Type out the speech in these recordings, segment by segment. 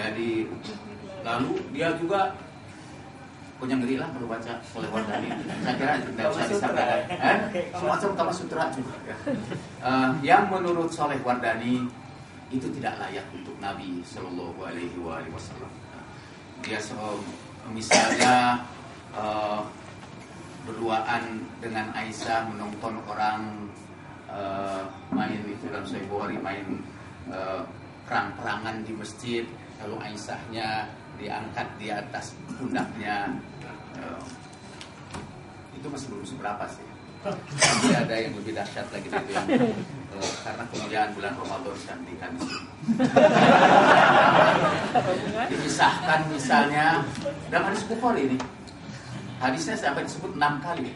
Jadi lalu dia juga punya ngeri lah kalau baca Soleh Wardani. Saya kira tidak usah disampaikan. Semacam Kama Sutra juga. Yang menurut Soleh Wardani itu tidak layak untuk Nabi Shallallahu Alaihi Wasallam. Dia misalnya berduaan dengan Aisyah, menonton orang main itu dalam Sahih Bukhari, main perang-perangan di masjid, lalu Aisyahnya diangkat di atas pundaknya. Itu masih belum seberapa sih. Tapi ada yang lebih dahsyat lagi itu yang karena kemuliaan bulan Ramadan cantikan di sini. Dikisahkan misalnya dalam hadis Bukhari ini. Hadisnya sampai disebut 6 kali.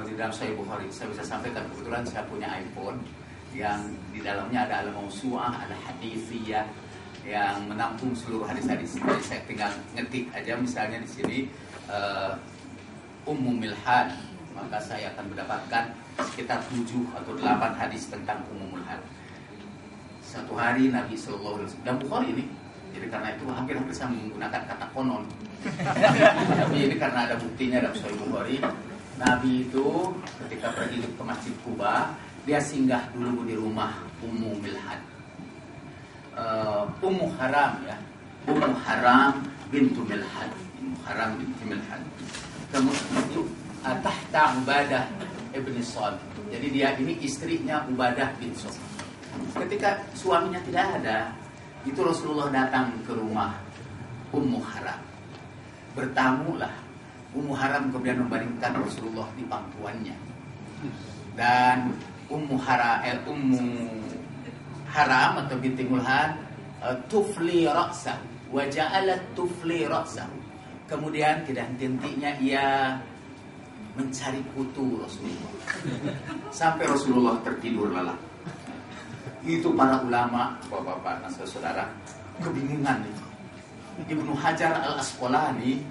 Di dalam Sahih Bukhari. Saya bisa sampaikan, kebetulan saya punya iPhone yang di dalamnya ada al-mawsu'ah, ada hadithiyah yang menampung seluruh hadis-hadis. Jadi saya tinggal ngetik aja misalnya di sini Ummu Milhan, maka saya akan mendapatkan sekitar 7 atau 8 hadis tentang Ummu Milhan. Satu hari Nabi Sallallahu Alaihi Wasallam, dan Bukhari ini, jadi karena itu hampir-hampir saya menggunakan kata konon. Tapi ini karena ada buktinya dalam Sahih Bukhari. Nabi itu ketika pergi ke Masjid Kuba, dia singgah dulu di rumah Ummu Milhan. Ummu Haram ya, Ummu Haram bintu Milhan, Ummu Haram bintu Milhan. Kemudian itu tahta Ubadah ibn Samit. Jadi dia ini istrinya Ubadah bin Samit. Ketika suaminya tidak ada, itu Rasulullah datang ke rumah Ummu Haram. Bertamulah. Ummu Haram kemudian membaringkan Rasulullah di pangkuannya. Dan Ummu Haram atau binti Milhan tufli ra'sah wa ja'alat tufli ra'sah. Kemudian tidak henti-hentinya ia mencari kutu Rasulullah sampai Rasulullah tertidur lelap. Itu para ulama, bapak-bapak dan saudara, kebingungan itu. Ibnu Hajar al-Asqalani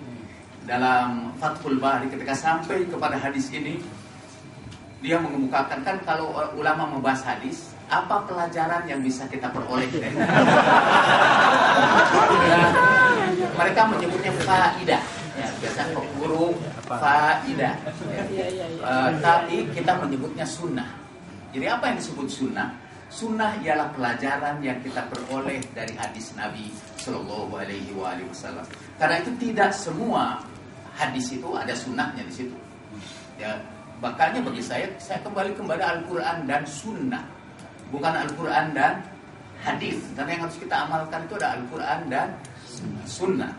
dalam Fathul Bari ketika sampai kepada hadis ini, dia mengemukakan, kan kalau ulama membahas hadis, apa pelajaran yang bisa kita peroleh dari mereka menyebutnya faidah ya, biasa guru faidah ya. Tapi kita menyebutnya sunnah. Jadi apa yang disebut sunnah? Sunnah ialah pelajaran yang kita peroleh dari hadis Nabi Sallallahu Alaihi Wasallam. Karena itu tidak semua hadis itu ada sunnahnya di situ. Ya, makanya bagi saya kembali kepada Al-Quran dan Sunnah, bukan Al-Quran dan hadis. Karena yang harus kita amalkan itu ada Al-Quran dan Sunnah.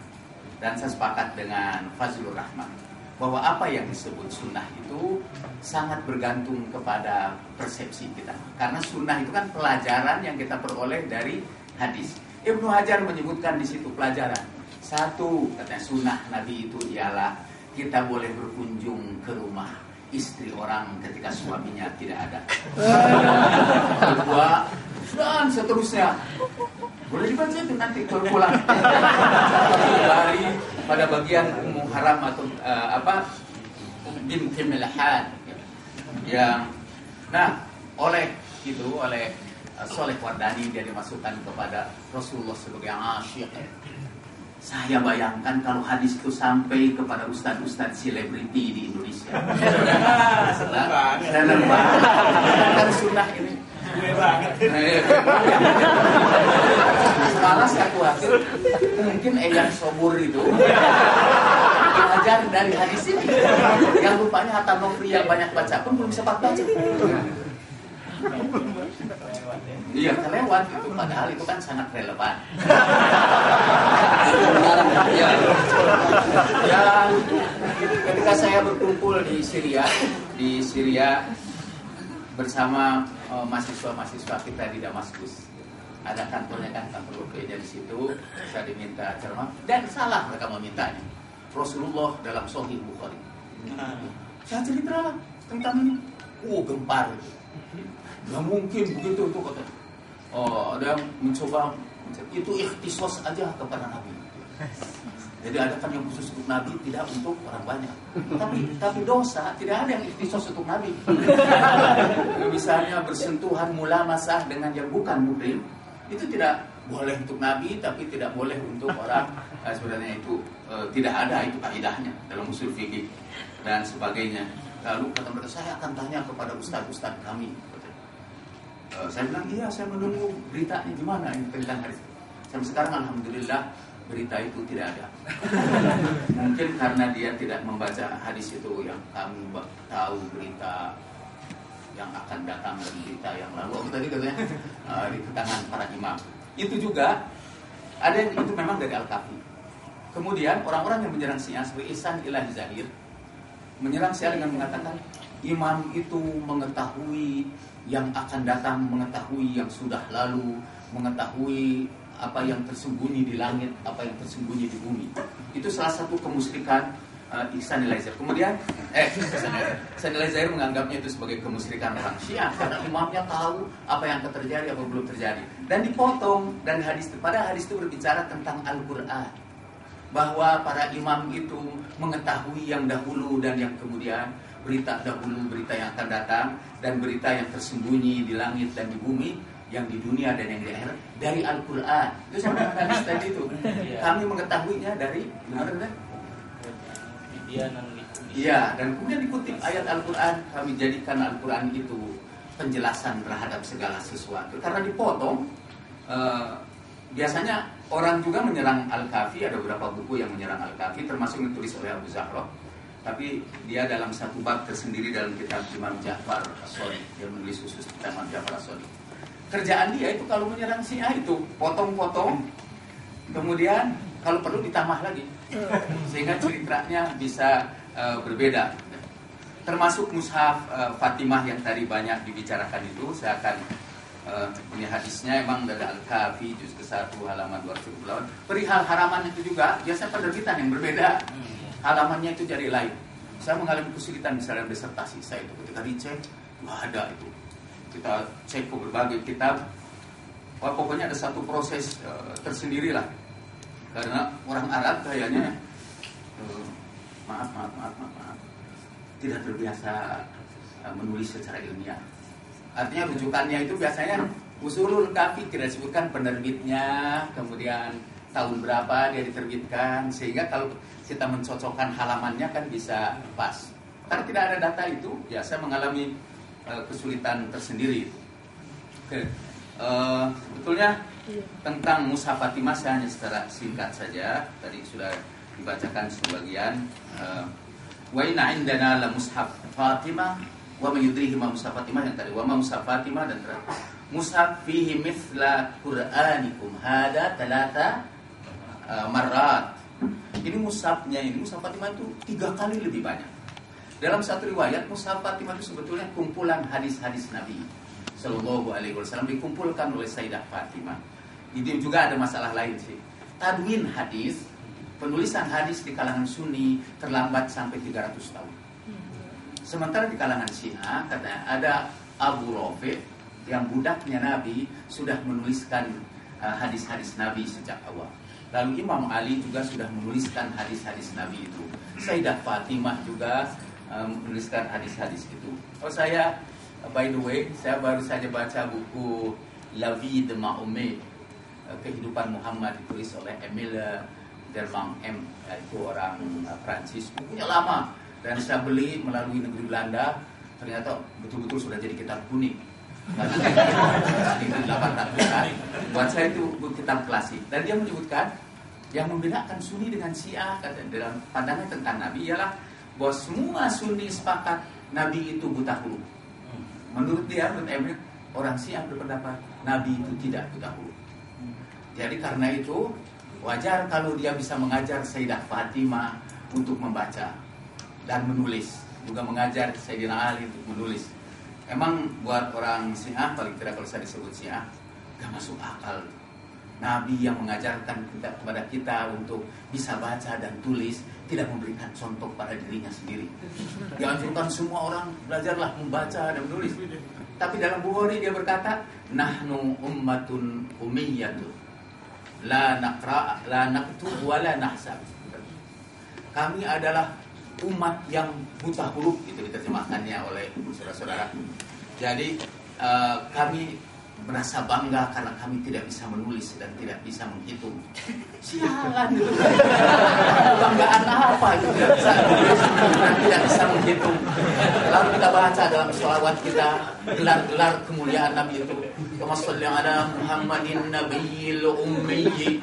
Dan saya sepakat dengan Fazlur Rahman bahwa apa yang disebut sunnah itu sangat bergantung kepada persepsi kita. Karena sunnah itu kan pelajaran yang kita peroleh dari hadis. Ibnu Hajar menyebutkan di situ pelajaran. Satu, katanya sunnah Nabi itu ialah kita boleh berkunjung ke rumah istri orang ketika suaminya tidak ada. Kedua, dan seterusnya. Boleh dibaca itu nanti kalau pulang. Dari pada bagian Ummu Haram atau binti Milhan yang oleh Soleh Wardani dia dimasukkan kepada Rasulullah sebagai asyik. Saya bayangkan kalau hadis itu sampai kepada ustadz-ustadz selebriti di Indonesia. Senang banget. Kan sunnah ini. Malah saya khawatir mungkin Eyang Sobur itu belajar dari hadis ini. Yang rupanya Hatta Nofriya banyak baca pun belum sempat baca. Iya, kelewat itu, padahal itu kan sangat relevan. Ya, ketika saya berkumpul di Syria bersama mahasiswa kita di Damaskus, ada kantornya kan, kantor UPI-nya di situ. Saya diminta ceramah dan salah mereka memintanya. Rasulullah dalam Sahih Bukhari. Saya cerita tentang ini. Gempar. Gak mungkin begitu itu kata. Dia mencoba itu ikhtisos aja kepada Nabi. Jadi ada kan yang khusus untuk Nabi, tidak untuk orang banyak. Tapi dosa tidak ada yang ikhtisos untuk Nabi. Misalnya bersentuhan mulamasah dengan yang bukan muhrim, itu tidak boleh untuk nabi tapi tidak boleh untuk orang. Sebenarnya itu tidak ada itu kaidahnya dalam usul fikih dan sebagainya. Lalu kata mereka, saya akan tanya kepada ustaz kami. Saya bilang, iya, saya menunggu beritanya gimana ini tentang hadis. Sampai sekarang alhamdulillah berita itu tidak ada. Mungkin karena dia tidak membaca hadis itu yang kami tahu berita yang akan datang dan berita yang lalu. Tadi katanya di tangan para imam. Itu juga ada yang itu memang dari Al-Kafi. Kemudian orang-orang yang menyerang Syiah seperti Ihsan Ilahi Zahir menyerang Syiah dengan mengatakan imam itu mengetahui yang akan datang, mengetahui yang sudah lalu, mengetahui apa yang tersembunyi di langit, apa yang tersembunyi di bumi. Itu salah satu kemusyrikan Ihsan Ilahi Zahir. Kemudian Ihsan Ilahi Zahir menganggapnya itu sebagai kemusyrikan orang Syiah karena imamnya tahu apa yang akan terjadi, apa belum terjadi. Dan dipotong dan pada hadis itu berbicara tentang Al-Qur'an, bahwa para imam itu mengetahui yang dahulu dan yang kemudian, berita dahulu, berita yang akan datang, dan berita yang tersembunyi di langit dan di bumi, yang di dunia dan yang di akhirat, dari Al-Quran. Itu sama dengan hadis tadi itu. Kami mengetahuinya dari Iya, dan kemudian dikutip ayat Al-Quran. Kami jadikan Al-Quran itu penjelasan terhadap segala sesuatu. Karena dipotong, biasanya orang juga menyerang Al-Kafi. Ada beberapa buku yang menyerang Al-Kafi, termasuk yang ditulis oleh Abu Zahra. Tapi dia dalam satu bab tersendiri dalam kitab Imam Ja'far As-Shadiq. Dia menulis khusus kitab Imam Ja'far As-Shadiq. Kerjaan dia itu kalau menyerang Syiah itu potong-potong, kemudian kalau perlu ditambah lagi, sehingga ceritanya bisa berbeda. Termasuk mushaf Fatimah yang tadi banyak dibicarakan itu, saya akan punya hadisnya emang dari Al-Kafi juz ke-1 halaman 228. Perihal haraman itu juga biasa penerbitan yang berbeda. Halamannya itu jadi lain. Saya mengalami kesulitan misalnya disertasi saya itu ketika dicek, nggak ada itu. Kita cek ke berbagai kitab. Pokoknya ada satu proses tersendiri lah. Karena orang Arab kayaknya maaf, tidak terbiasa menulis secara ilmiah. Artinya rujukannya itu biasanya Usulul Kafi tidak disebutkan penerbitnya, kemudian tahun berapa dia diterbitkan, sehingga kalau kita mencocokkan halamannya kan bisa pas. Karena tidak ada data itu, ya saya mengalami kesulitan tersendiri. Oke. Sebetulnya tentang Mushaf Fatimah saya hanya secara singkat saja. Tadi sudah dibacakan sebagian. Wa inna indana la Mushaf Fatimah wa man yudrihi ma Mushaf Fatimah yang tadi. Wa ma Mushaf Fatimah dan terakhir. Mushaf fihi mithla Qur'anikum hada talata marrat. Ini mushafnya, ini Mushaf Fatimah itu 3 kali lebih banyak. Dalam satu riwayat Mushaf Fatimah itu sebetulnya kumpulan hadis-hadis Nabi Sallallahu Alaihi Wasallam dikumpulkan oleh Sayyidah Fatimah. Ini juga ada masalah lain sih. Tadwin hadis, penulisan hadis di kalangan Sunni terlambat sampai 300 tahun. Sementara di kalangan Syiah katanya ada Abu Rafi yang budaknya Nabi sudah menuliskan hadis-hadis Nabi sejak awal. Lalu Imam Ali juga sudah menuliskan hadis-hadis Nabi itu. Sayyidah Fatimah juga menuliskan hadis-hadis itu. Oh saya, by the way, saya baru saja baca buku La Vie de Mahomet, Kehidupan Muhammad, ditulis oleh Emile Dermang M, yaitu orang Prancis. Bukunya lama dan saya beli melalui negeri Belanda. Ternyata betul-betul sudah jadi kitab kuning. Karena 800 buat saya itu kitab klasik. Dan dia menyebutkan yang membedakan Sunni dengan Syiah dalam pandangan tentang Nabi ialah bahwa semua Sunni sepakat Nabi itu buta huruf. Menurut dia, orang Syiah berpendapat Nabi itu tidak buta huruf. Jadi karena itu wajar kalau dia bisa mengajar Sayyidah Fatimah untuk membaca dan menulis, juga mengajar Sayyidina Ali untuk menulis. Emang buat orang Syiah, paling tidak kalau saya disebut Syiah, gak masuk akal. Nabi yang mengajarkan kepada kita untuk bisa baca dan tulis, tidak memberikan contoh pada dirinya sendiri. Dianjurkan semua orang belajarlah membaca dan menulis. Tapi dalam Bukhari dia berkata, nahnu ummatun umiyyatun, la naqra, la naktub, wa la nahsab. Kami adalah umat yang buta huruf, itu diterjemahkannya oleh saudara-saudara. Jadi kami merasa bangga karena kami tidak bisa menulis dan tidak bisa menghitung. Sialan. Banggaan apa itu tidak bisa menulis dan tidak bisa menghitung. Lalu kita baca dalam sholawat kita gelar-gelar kemuliaan Nabi itu. Kama sholli ala Muhammadin nabiyil ummi.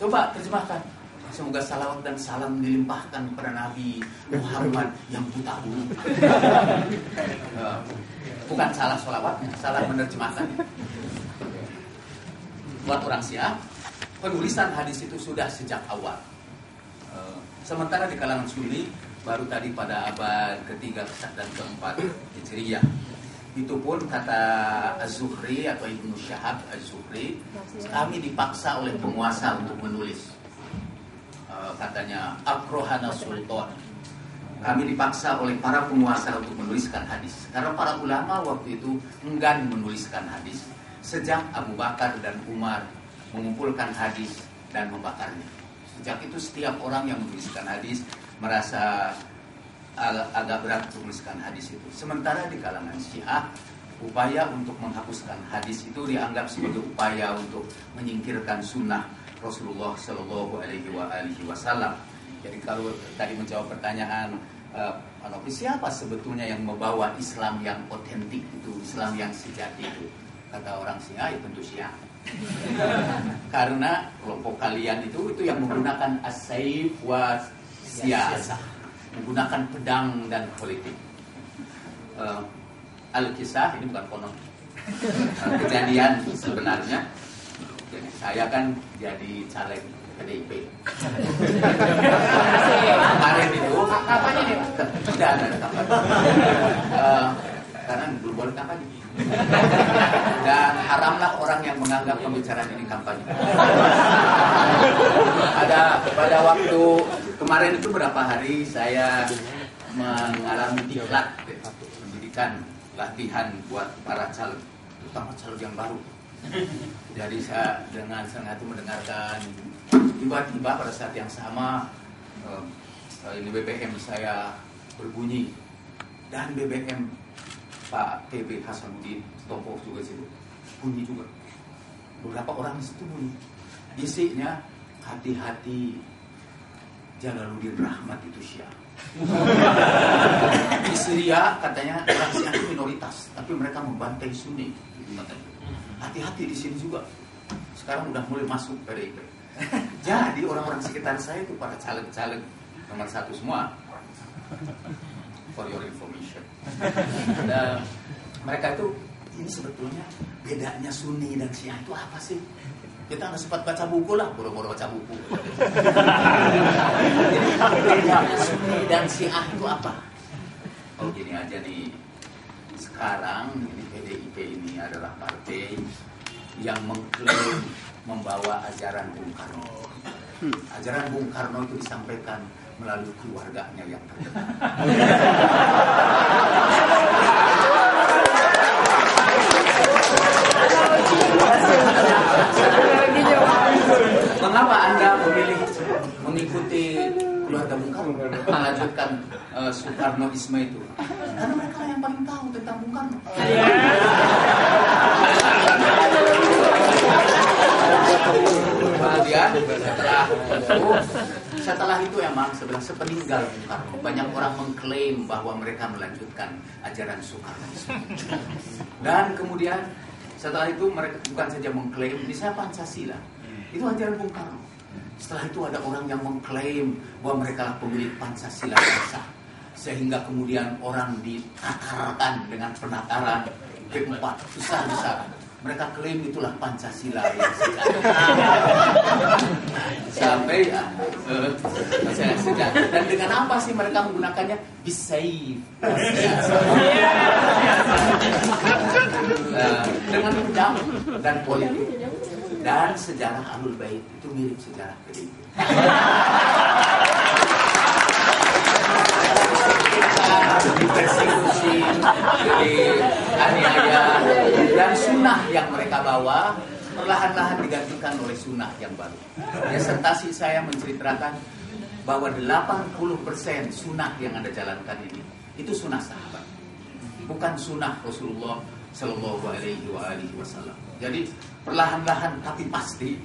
Coba terjemahkan. Semoga salawat dan salam dilimpahkan kepada Nabi Muhammad yang buta huruf. Bukan salah sholawatnya, salah menerjemahkan. Buat orang Syiah, penulisan hadis itu sudah sejak awal. Sementara di kalangan Sunni, baru tadi pada abad ketiga dan keempat Hijriyah. Itu pun kata Az-Zuhri atau Ibnu Syahab Az-Zuhri, kami dipaksa oleh penguasa untuk menulis. Katanya Akrohana Sultan, kami dipaksa oleh para penguasa untuk menuliskan hadis. Karena para ulama waktu itu enggan menuliskan hadis sejak Abu Bakar dan Umar mengumpulkan hadis dan membakarnya. Sejak itu setiap orang yang menuliskan hadis merasa agak berat menuliskan hadis itu. Sementara di kalangan Syiah, upaya untuk menghapuskan hadis itu dianggap sebagai upaya untuk menyingkirkan sunnah Rasulullah Shallallahu Alaihi Wasallam. Jadi kalau tadi menjawab pertanyaan siapa sebetulnya yang membawa Islam yang otentik itu, Islam yang sejati itu, kata orang Syiah, ya tentu Syiah. Karena kelompok kalian itu yang menggunakan as-saif wa siyasah, menggunakan pedang dan politik. Al-Kisah ini bukan konon, kejadian sebenarnya. Saya kan jadi caleg PDIP. Kemarin itu kapan ini? Tidak ada kapan. Karena belum boleh kampanye. Dan haramlah orang yang menganggap pembicaraan ini kampanye. Pada waktu kemarin itu berapa hari saya mengalami diklat pendidikan latihan buat para caleg, terutama caleg yang baru. Jadi saya dengan senang hati mendengarkan, tiba-tiba pada saat yang sama ini BBM saya berbunyi dan BBM Pak PB Hasanuddin Tokoh juga situ bunyi juga. Beberapa orang di situ bunyi. Isinya hati-hati Jalaluddin Rahmat itu Syiah. Di Syria katanya orang Syiah itu minoritas, tapi mereka membantai Sunni. Hati-hati di sini juga. Sekarang udah mulai masuk PDIP. Jadi orang-orang sekitar saya itu pada caleg-caleg nomor 1 semua. For your information. Dan mereka itu, ini sebetulnya bedanya Sunni dan Syiah itu apa sih? Kita nggak sempat baca buku lah, boro-boro baca buku. Jadi bedanya Sunni dan Syiah itu apa? Oh gini aja nih. Sekarang ini PDIP ini adalah partai yang mengklaim membawa ajaran Bung Karno. Ajaran Bung Karno itu disampaikan melalui keluarganya yang terdekat. Mengapa Anda memilih mengikuti keluarga Bung Karno, melanjutkan Soekarnoisme itu? Karena mereka yang paling tahu tentang Bung Karno. Kemudian setelah itu emang sepeninggal Bung Karno, banyak orang mengklaim bahwa mereka melanjutkan ajaran Soekarnoisme. Dan kemudian setelah itu mereka bukan saja mengklaim, misalnya Pancasila, itu ajaran Bung Karno. Setelah itu ada orang yang mengklaim bahwa mereka lah pemilik Pancasila yang sah, sehingga kemudian orang ditakarkan dengan penataran P4 besar-besar. Mereka klaim itulah Pancasila yang sejati. Sampai sejati. Dan dengan apa sih mereka menggunakannya? Bisaif. Dengan pedang dan politik. Dan sejarah Ahlul Bait itu mirip sejarah PDIP. Dipersekusi, dianiaya, dan sunnah yang mereka bawa perlahan-lahan digantikan oleh sunnah yang baru. Disertasi saya menceritakan bahwa 80% sunnah yang Anda jalankan ini itu sunnah sahabat, bukan sunnah Rasulullah Sallallahu Alaihi Wasallam. Jadi perlahan-lahan tapi pasti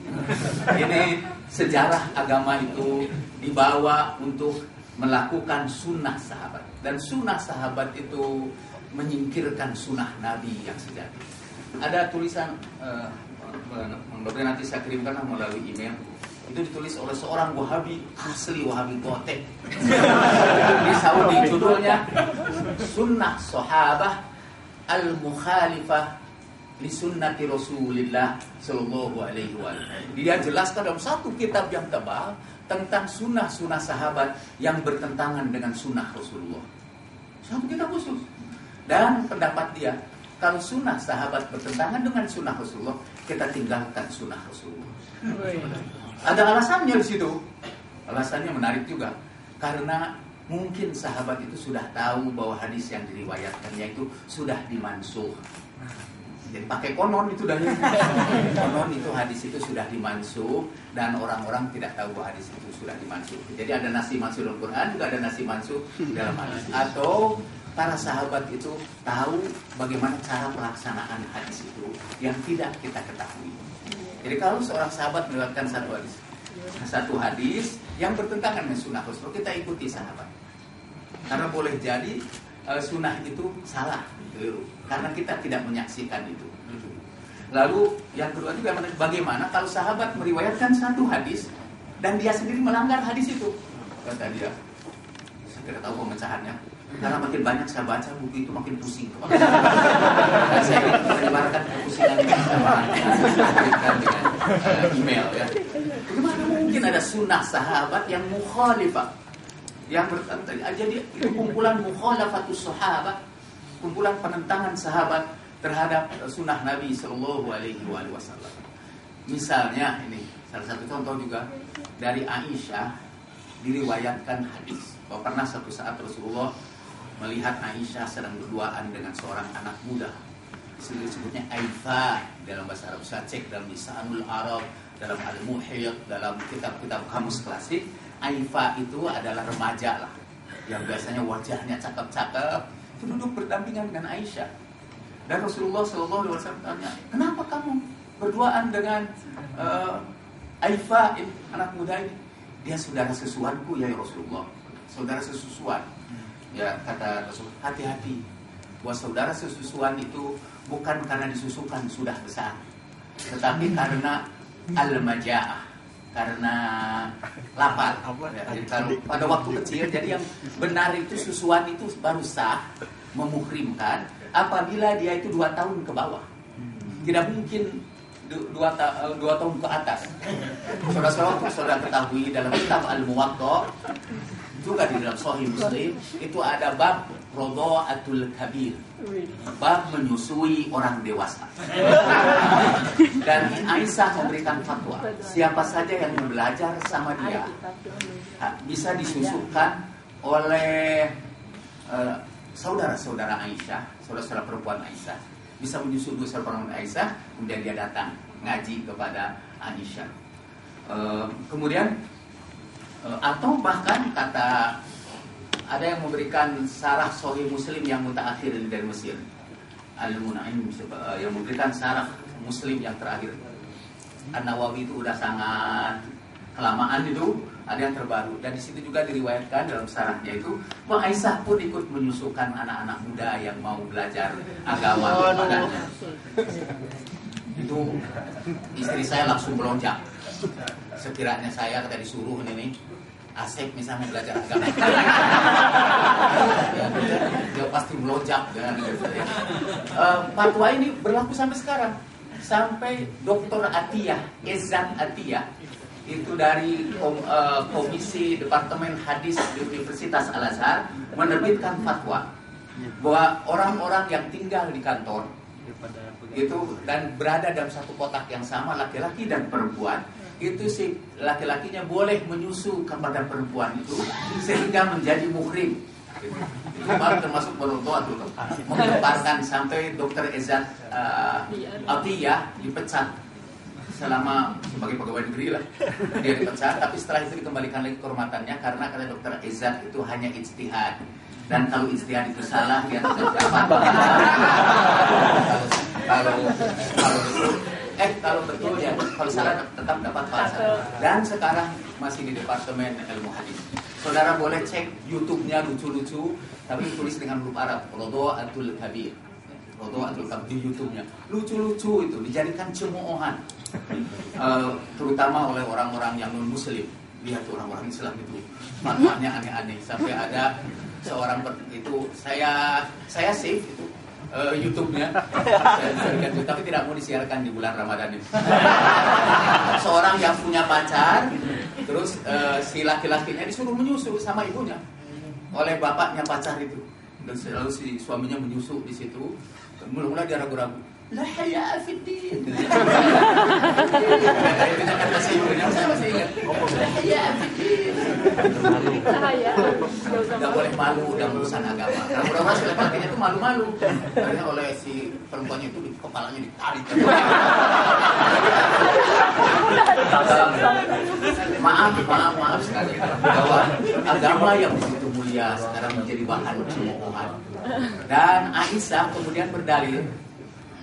ini sejarah agama itu dibawa untuk melakukan sunnah sahabat, dan sunnah sahabat itu menyingkirkan sunnah Nabi yang sejati. Ada tulisan nanti saya kirimkan melalui email. Itu ditulis oleh seorang Wahabi, asli Wahabi Gotek di Saudi. Judulnya Sunnah Sahabah Al-Mukhalifah li Sunnati Rasulillah Sallallahu Alaihi Wasallam. Dia jelaskan dalam satu kitab yang tebal tentang sunnah-sunnah sahabat yang bertentangan dengan sunnah Rasulullah. Satu kitab khusus. Dan pendapat dia, kalau sunnah sahabat bertentangan dengan sunnah Rasulullah, kita tinggalkan sunnah Rasulullah. Ada alasannya di situ. Alasannya menarik juga. Karena mungkin sahabat itu sudah tahu bahwa hadis yang diriwayatkannya itu sudah dimansuh. Jadi pakai konon itu dari konon itu hadis itu sudah dimansuh, dan orang-orang tidak tahu bahwa hadis itu sudah dimansuh. Jadi ada nasi mansuh dalam Quran, juga ada nasi mansuh dalam hadis. Atau para sahabat itu tahu bagaimana cara pelaksanaan hadis itu yang tidak kita ketahui. Jadi kalau seorang sahabat meriwayatkan satu hadis yang bertentangan dengan sunnah Rasul, kita ikuti sahabat. Karena boleh jadi sunnah itu salah, keliru, karena kita tidak menyaksikan itu. Lalu yang kedua juga, bagaimana kalau sahabat meriwayatkan satu hadis dan dia sendiri melanggar hadis itu? Kata dia, saya tidak tahu pemecahannya. Karena makin banyak saya baca buku itu makin pusing. Dan saya ingin menyebarkan kepusingan ini sama dengan email ya. Bagaimana mungkin ada sunnah sahabat yang mukhalifah, yang bertentangan? Jadi itu kumpulan mukhalafatus sahabat, kumpulan penentangan sahabat terhadap sunnah Nabi Sallallahu Alaihi Wasallam. Misalnya ini salah satu contoh juga dari Aisyah, diriwayatkan hadis bahwa pernah satu saat Rasulullah melihat Aisyah sedang berduaan dengan seorang anak muda. Disebutnya Aifa dalam bahasa Arab. Saya cek dalam Lisanul Arab, dalam Al-Muhyidd, dalam kitab-kitab kamus klasik. Aifa itu adalah remaja lah, yang biasanya wajahnya cakep-cakep, itu duduk berdampingan dengan Aisyah. Dan Rasulullah SAW tanya, kenapa kamu berduaan dengan Aifa, anak muda ini? Dia saudara sesuanku ya Rasulullah, saudara sesusuan. Ya, kata Rasul, hati-hati, bahwa saudara sesusuan itu bukan karena disusukan sudah besar, tetapi karena al-maja'ah, karena lapar. Ya, jadi kalau pada waktu kecil, jadi yang benar itu susuan itu baru sah, memuhrimkan apabila dia itu 2 tahun ke bawah. Tidak mungkin 2 tahun ke atas. Saudara ketahui dalam kitab Al-Muwatta, juga di dalam Sahih Muslim itu ada bab Rodha'atul Kabir, bab menyusui orang dewasa. Dan Aisyah memberikan fatwa, siapa saja yang belajar sama dia bisa disusukan oleh saudara-saudara Aisyah, saudara-saudara perempuan Aisyah, bisa menyusul saudara perempuan Aisyah, kemudian dia datang ngaji kepada Aisyah. Kemudian atau bahkan kata ada yang memberikan sarah Sahih Muslim yang mutaakhir dari Mesir, Al-Munaim, yang memberikan sarah Muslim yang terakhir. An-Nawawi itu udah sangat kelamaan itu, ada yang terbaru, dan di situ juga diriwayatkan dalam sarahnya itu bahwa Aisyah pun ikut menyusukan anak-anak muda yang mau belajar agama kepadanya. Itu istri saya langsung melonjak. Sekiranya saya kata disuruh ini Asep misalnya belajar agama, dia pasti melonjak dengan fatwa ini berlaku sampai sekarang. Sampai Dr. Atiyah, Izzat Atiyah, itu dari Komisi Departemen Hadis di Universitas Al-Azhar menerbitkan fatwa bahwa orang-orang yang tinggal di kantor itu dan berada dalam satu kotak yang sama, laki-laki dan perempuan, itu si laki-lakinya boleh menyusu kepada perempuan itu sehingga menjadi muhrim. Itu baru termasuk Rodha'atul Kabir, mengemparkan sampai Dr. Izzat Atiyah dipecat selama sebagai pegawai negeri lah dia dipecat, tapi setelah itu dikembalikan lagi kehormatannya karena kata dokter Izzat itu hanya ijtihad, dan kalau ijtihad itu salah dia tetap dapat kalau betul ya, kalau salah tetap dapat falsafah. Dan sekarang masih di Departemen Ilmu Hadis. Saudara boleh cek YouTube-nya, lucu-lucu, tapi tulis dengan huruf Arab, Rodo'atul Kabir. Rodo'atul Kabir di YouTube-nya. Lucu-lucu itu, dijadikan cemoohan. Terutama oleh orang-orang yang non-muslim. Lihat orang-orang Islam itu, maknanya aneh-aneh. Sampai ada seorang itu, saya save itu YouTube-nya, tapi tidak mau disiarkan di bulan Ramadan ini. Seorang yang punya pacar, terus si laki-lakinya disuruh menyusu sama ibunya oleh bapaknya pacar itu, dan selalu si suaminya menyusu di situ. Mula-mula dia ragu-ragu, la haya fiddin. Saya masih ingat, la haya fiddin. Tidak boleh malu dalam urusan agama. Karena mudah-mudahan si laki-lakinya itu malu-malu, karena oleh si perempuannya itu kepalanya ditarik. Maaf sekali bahwa agama yang begitu mulia sekarang menjadi bahan cemoohan. Dan Aisyah kemudian berdalil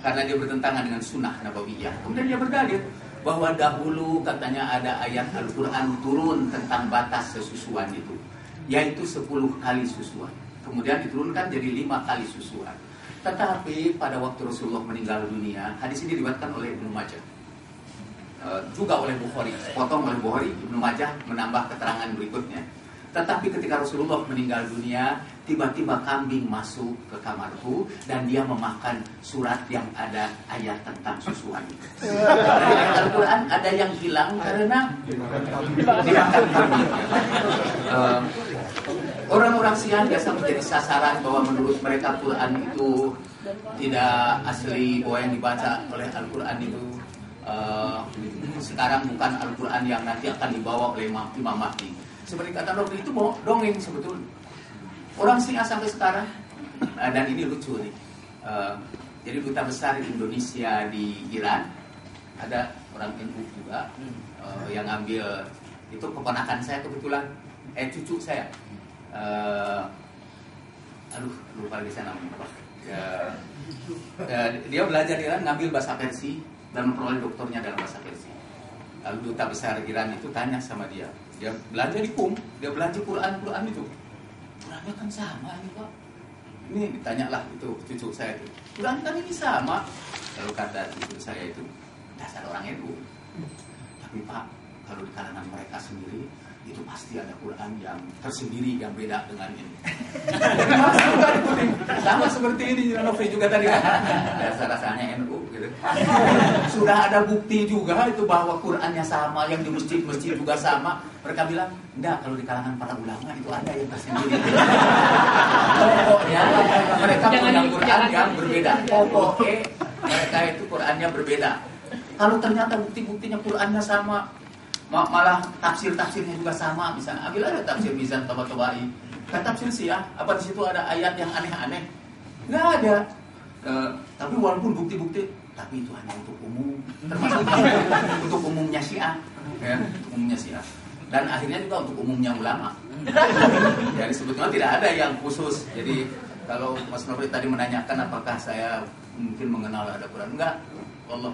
karena dia bertentangan dengan sunnah nabawiyah. Kemudian dia berdalil bahwa dahulu katanya ada ayat Al-Quran turun tentang batas sesusuan itu, yaitu 10 kali susuan. Kemudian diturunkan jadi 5 kali susuan. Tetapi pada waktu Rasulullah meninggal dunia, hadis ini diriwayatkan oleh Ibnu Majah, juga oleh Bukhari, potong oleh Bukhari. Ibnu Majah menambah keterangan berikutnya. Tetapi ketika Rasulullah meninggal dunia, tiba-tiba kambing masuk ke kamarku dan dia memakan surat yang ada ayat tentang susuan. Dari Al-Quran ada yang hilang karena dimakan kambing. Orang-orang Syiah biasa menjadi sasaran bahwa menurut mereka Quran itu tidak asli, bahwa yang dibaca oleh Al-Quran itu sekarang bukan Al-Quran yang nanti akan dibawa oleh Imam Mahdi. Seperti kata dokter itu dongeng sebetulnya. Orang Syiah sampai sekarang, dan ini lucu nih. Jadi duta besar Indonesia di Iran, ada orang NU juga yang ngambil, itu keponakan saya kebetulan, cucu saya. Lupa lagi saya namanya. Dia belajar di Iran, ngambil bahasa Persia dan memperoleh doktornya dalam bahasa Persia. Lalu duta besar Iran itu tanya sama dia belanja di PUM, dia belanja Quran itu. Qurannya kan sama ini Pak. Ini ditanyalah itu cucu saya itu. Quran kan ini sama. Lalu kata cucu saya itu, dasar orang itu. Tapi Pak, kalau di kalangan mereka sendiri, itu pasti ada Quran yang tersendiri yang beda dengan ini. Sama seperti ini Novi juga tadi kan. Dasar-dasarnya NU gitu. Sudah ada bukti juga itu bahwa Qurannya sama, yang di masjid-masjid juga sama. Mereka bilang, enggak, kalau di kalangan para ulama itu ada yang tersendiri. Pokoknya mereka punya Quran yang berbeda. Pokoknya mereka itu Qurannya berbeda. Kalau ternyata bukti-buktinya Qurannya sama, malah tafsir-tafsirnya juga sama. Misalnya ambil ada tafsir Mizan Tabatabai, kan tafsir Syiah, apa di situ ada ayat yang aneh-aneh? Nggak ada. Tapi walaupun bukti-bukti, tapi itu hanya untuk umum, termasuk untuk umumnya Syiah, ya, untuk umumnya Syiah. Dan akhirnya juga untuk umumnya ulama. Jadi sebetulnya tidak ada yang khusus. Jadi kalau Mas Novi tadi menanyakan apakah saya mungkin mengenal ada Quran, enggak. Allah.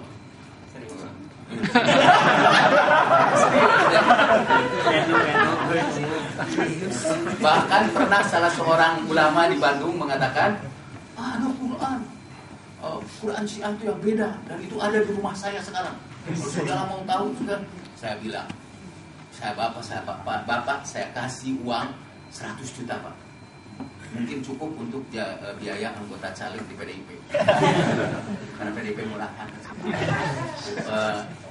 Bahkan pernah salah seorang ulama di Bandung mengatakan, ada Quran Syiah itu yang beda, dan itu ada di rumah saya sekarang. Kalau saudara mau tahu juga, saya bilang, Bapak saya kasih uang 100 juta Pak. Mungkin cukup untuk biaya anggota caleg di PDIP. Karena PDIP murah kan.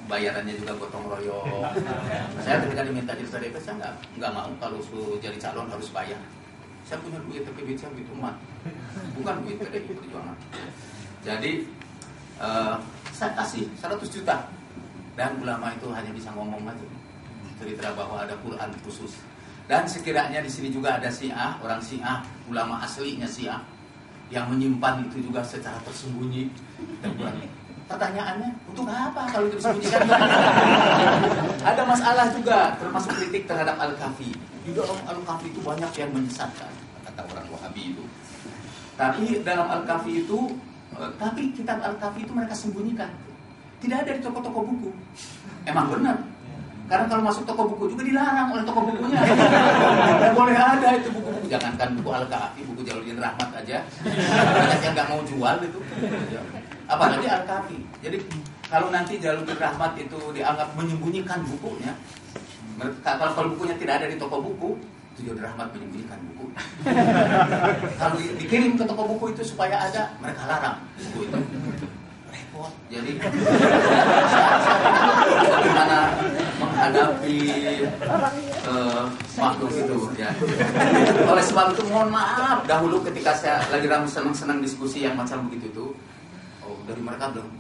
Bayarannya juga gotong royong. Saya ketika diminta jadi PDIP, saya nggak mau kalau jadi calon harus bayar. Saya punya duit tapi duit saya gitu mah. Bukan duit PDIP Perjuangan. Jadi saya kasih 100 juta. Dan ulama itu hanya bisa ngomong aja. Cerita bahwa ada Quran khusus. Dan sekiranya di sini juga ada Syiah, orang Syiah, ulama aslinya Syiah yang menyimpan itu juga secara tersembunyi dan Quran. Pertanyaannya, untuk apa kalau itu disembunyikan? Ada masalah juga, termasuk kritik terhadap Al-Kafi. Di dalam Al-Kafi itu banyak yang menyesatkan, kata orang Wahabi itu. Tapi dalam Al-Kafi itu, tapi kitab Al-Kafi itu mereka sembunyikan. Tidak ada di toko-toko buku. Emang benar. Karena kalau masuk toko buku juga dilarang oleh toko bukunya. Tidak boleh ada itu buku-buku. Jangankan buku Al-Kafi, buku Jalaluddin Rahmat aja. Banyak yang nggak mau jual itu. Apalagi Al-Kafi. Jadi kalau nanti Jalaluddin Rahmat itu dianggap menyembunyikan bukunya, kalau bukunya tidak ada di toko buku, itu Jalaluddin Rahmat menyembunyikan buku. Kalau dikirim ke toko buku itu supaya ada, mereka larang buku itu. Repot. Jadi bagaimana menghadapi makhluk itu ya. Oleh sebab itu mohon maaf dahulu ketika saya lagi senang-senang diskusi yang macam begitu itu, dari mereka belum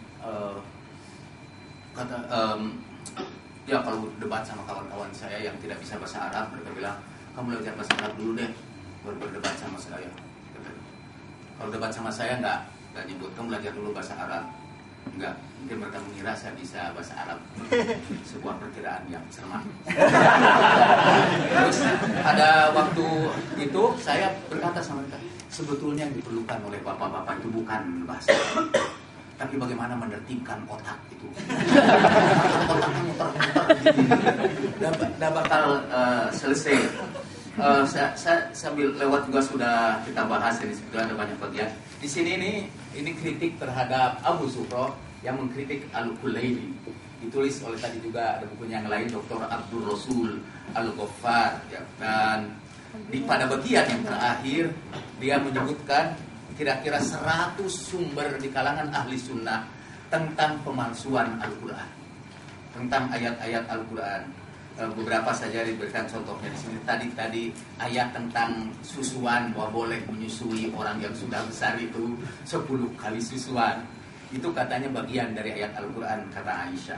ya kalau debat sama kawan-kawan saya yang tidak bisa bahasa Arab, mereka bilang kamu belajar bahasa Arab dulu deh baru berdebat sama saya. Kalau debat sama saya nggak nyebut kamu belajar dulu bahasa Arab. Enggak, mungkin mereka mengira saya bisa bahasa Arab. Sebuah perkiraan yang cermat. Terus ada waktu itu saya berkata sama mereka, sebetulnya yang diperlukan oleh bapak-bapak itu bukan bahasa, tapi bagaimana menertibkan otak itu. Otaknya muter-muter gitu. Dah bakal selesai. Saya sambil lewat juga sudah kita bahas ini, sebetulnya ada banyak bagian. Di sini ini kritik terhadap Abu Zuhroh yang mengkritik Al-Kulaini. Ditulis oleh tadi juga ada bukunya yang lain, Dr. Abdul Rasul Al-Ghaffar ya. Dan pada bagian yang terakhir dia menyebutkan kira-kira 100 sumber di kalangan ahli sunnah tentang pemalsuan Al-Quran, tentang ayat-ayat Al-Quran. Beberapa saja diberikan contohnya di sini. Tadi ayat tentang susuan, bahwa boleh menyusui orang yang sudah besar itu 10 kali susuan. Itu katanya bagian dari ayat Al-Quran, kata Aisyah.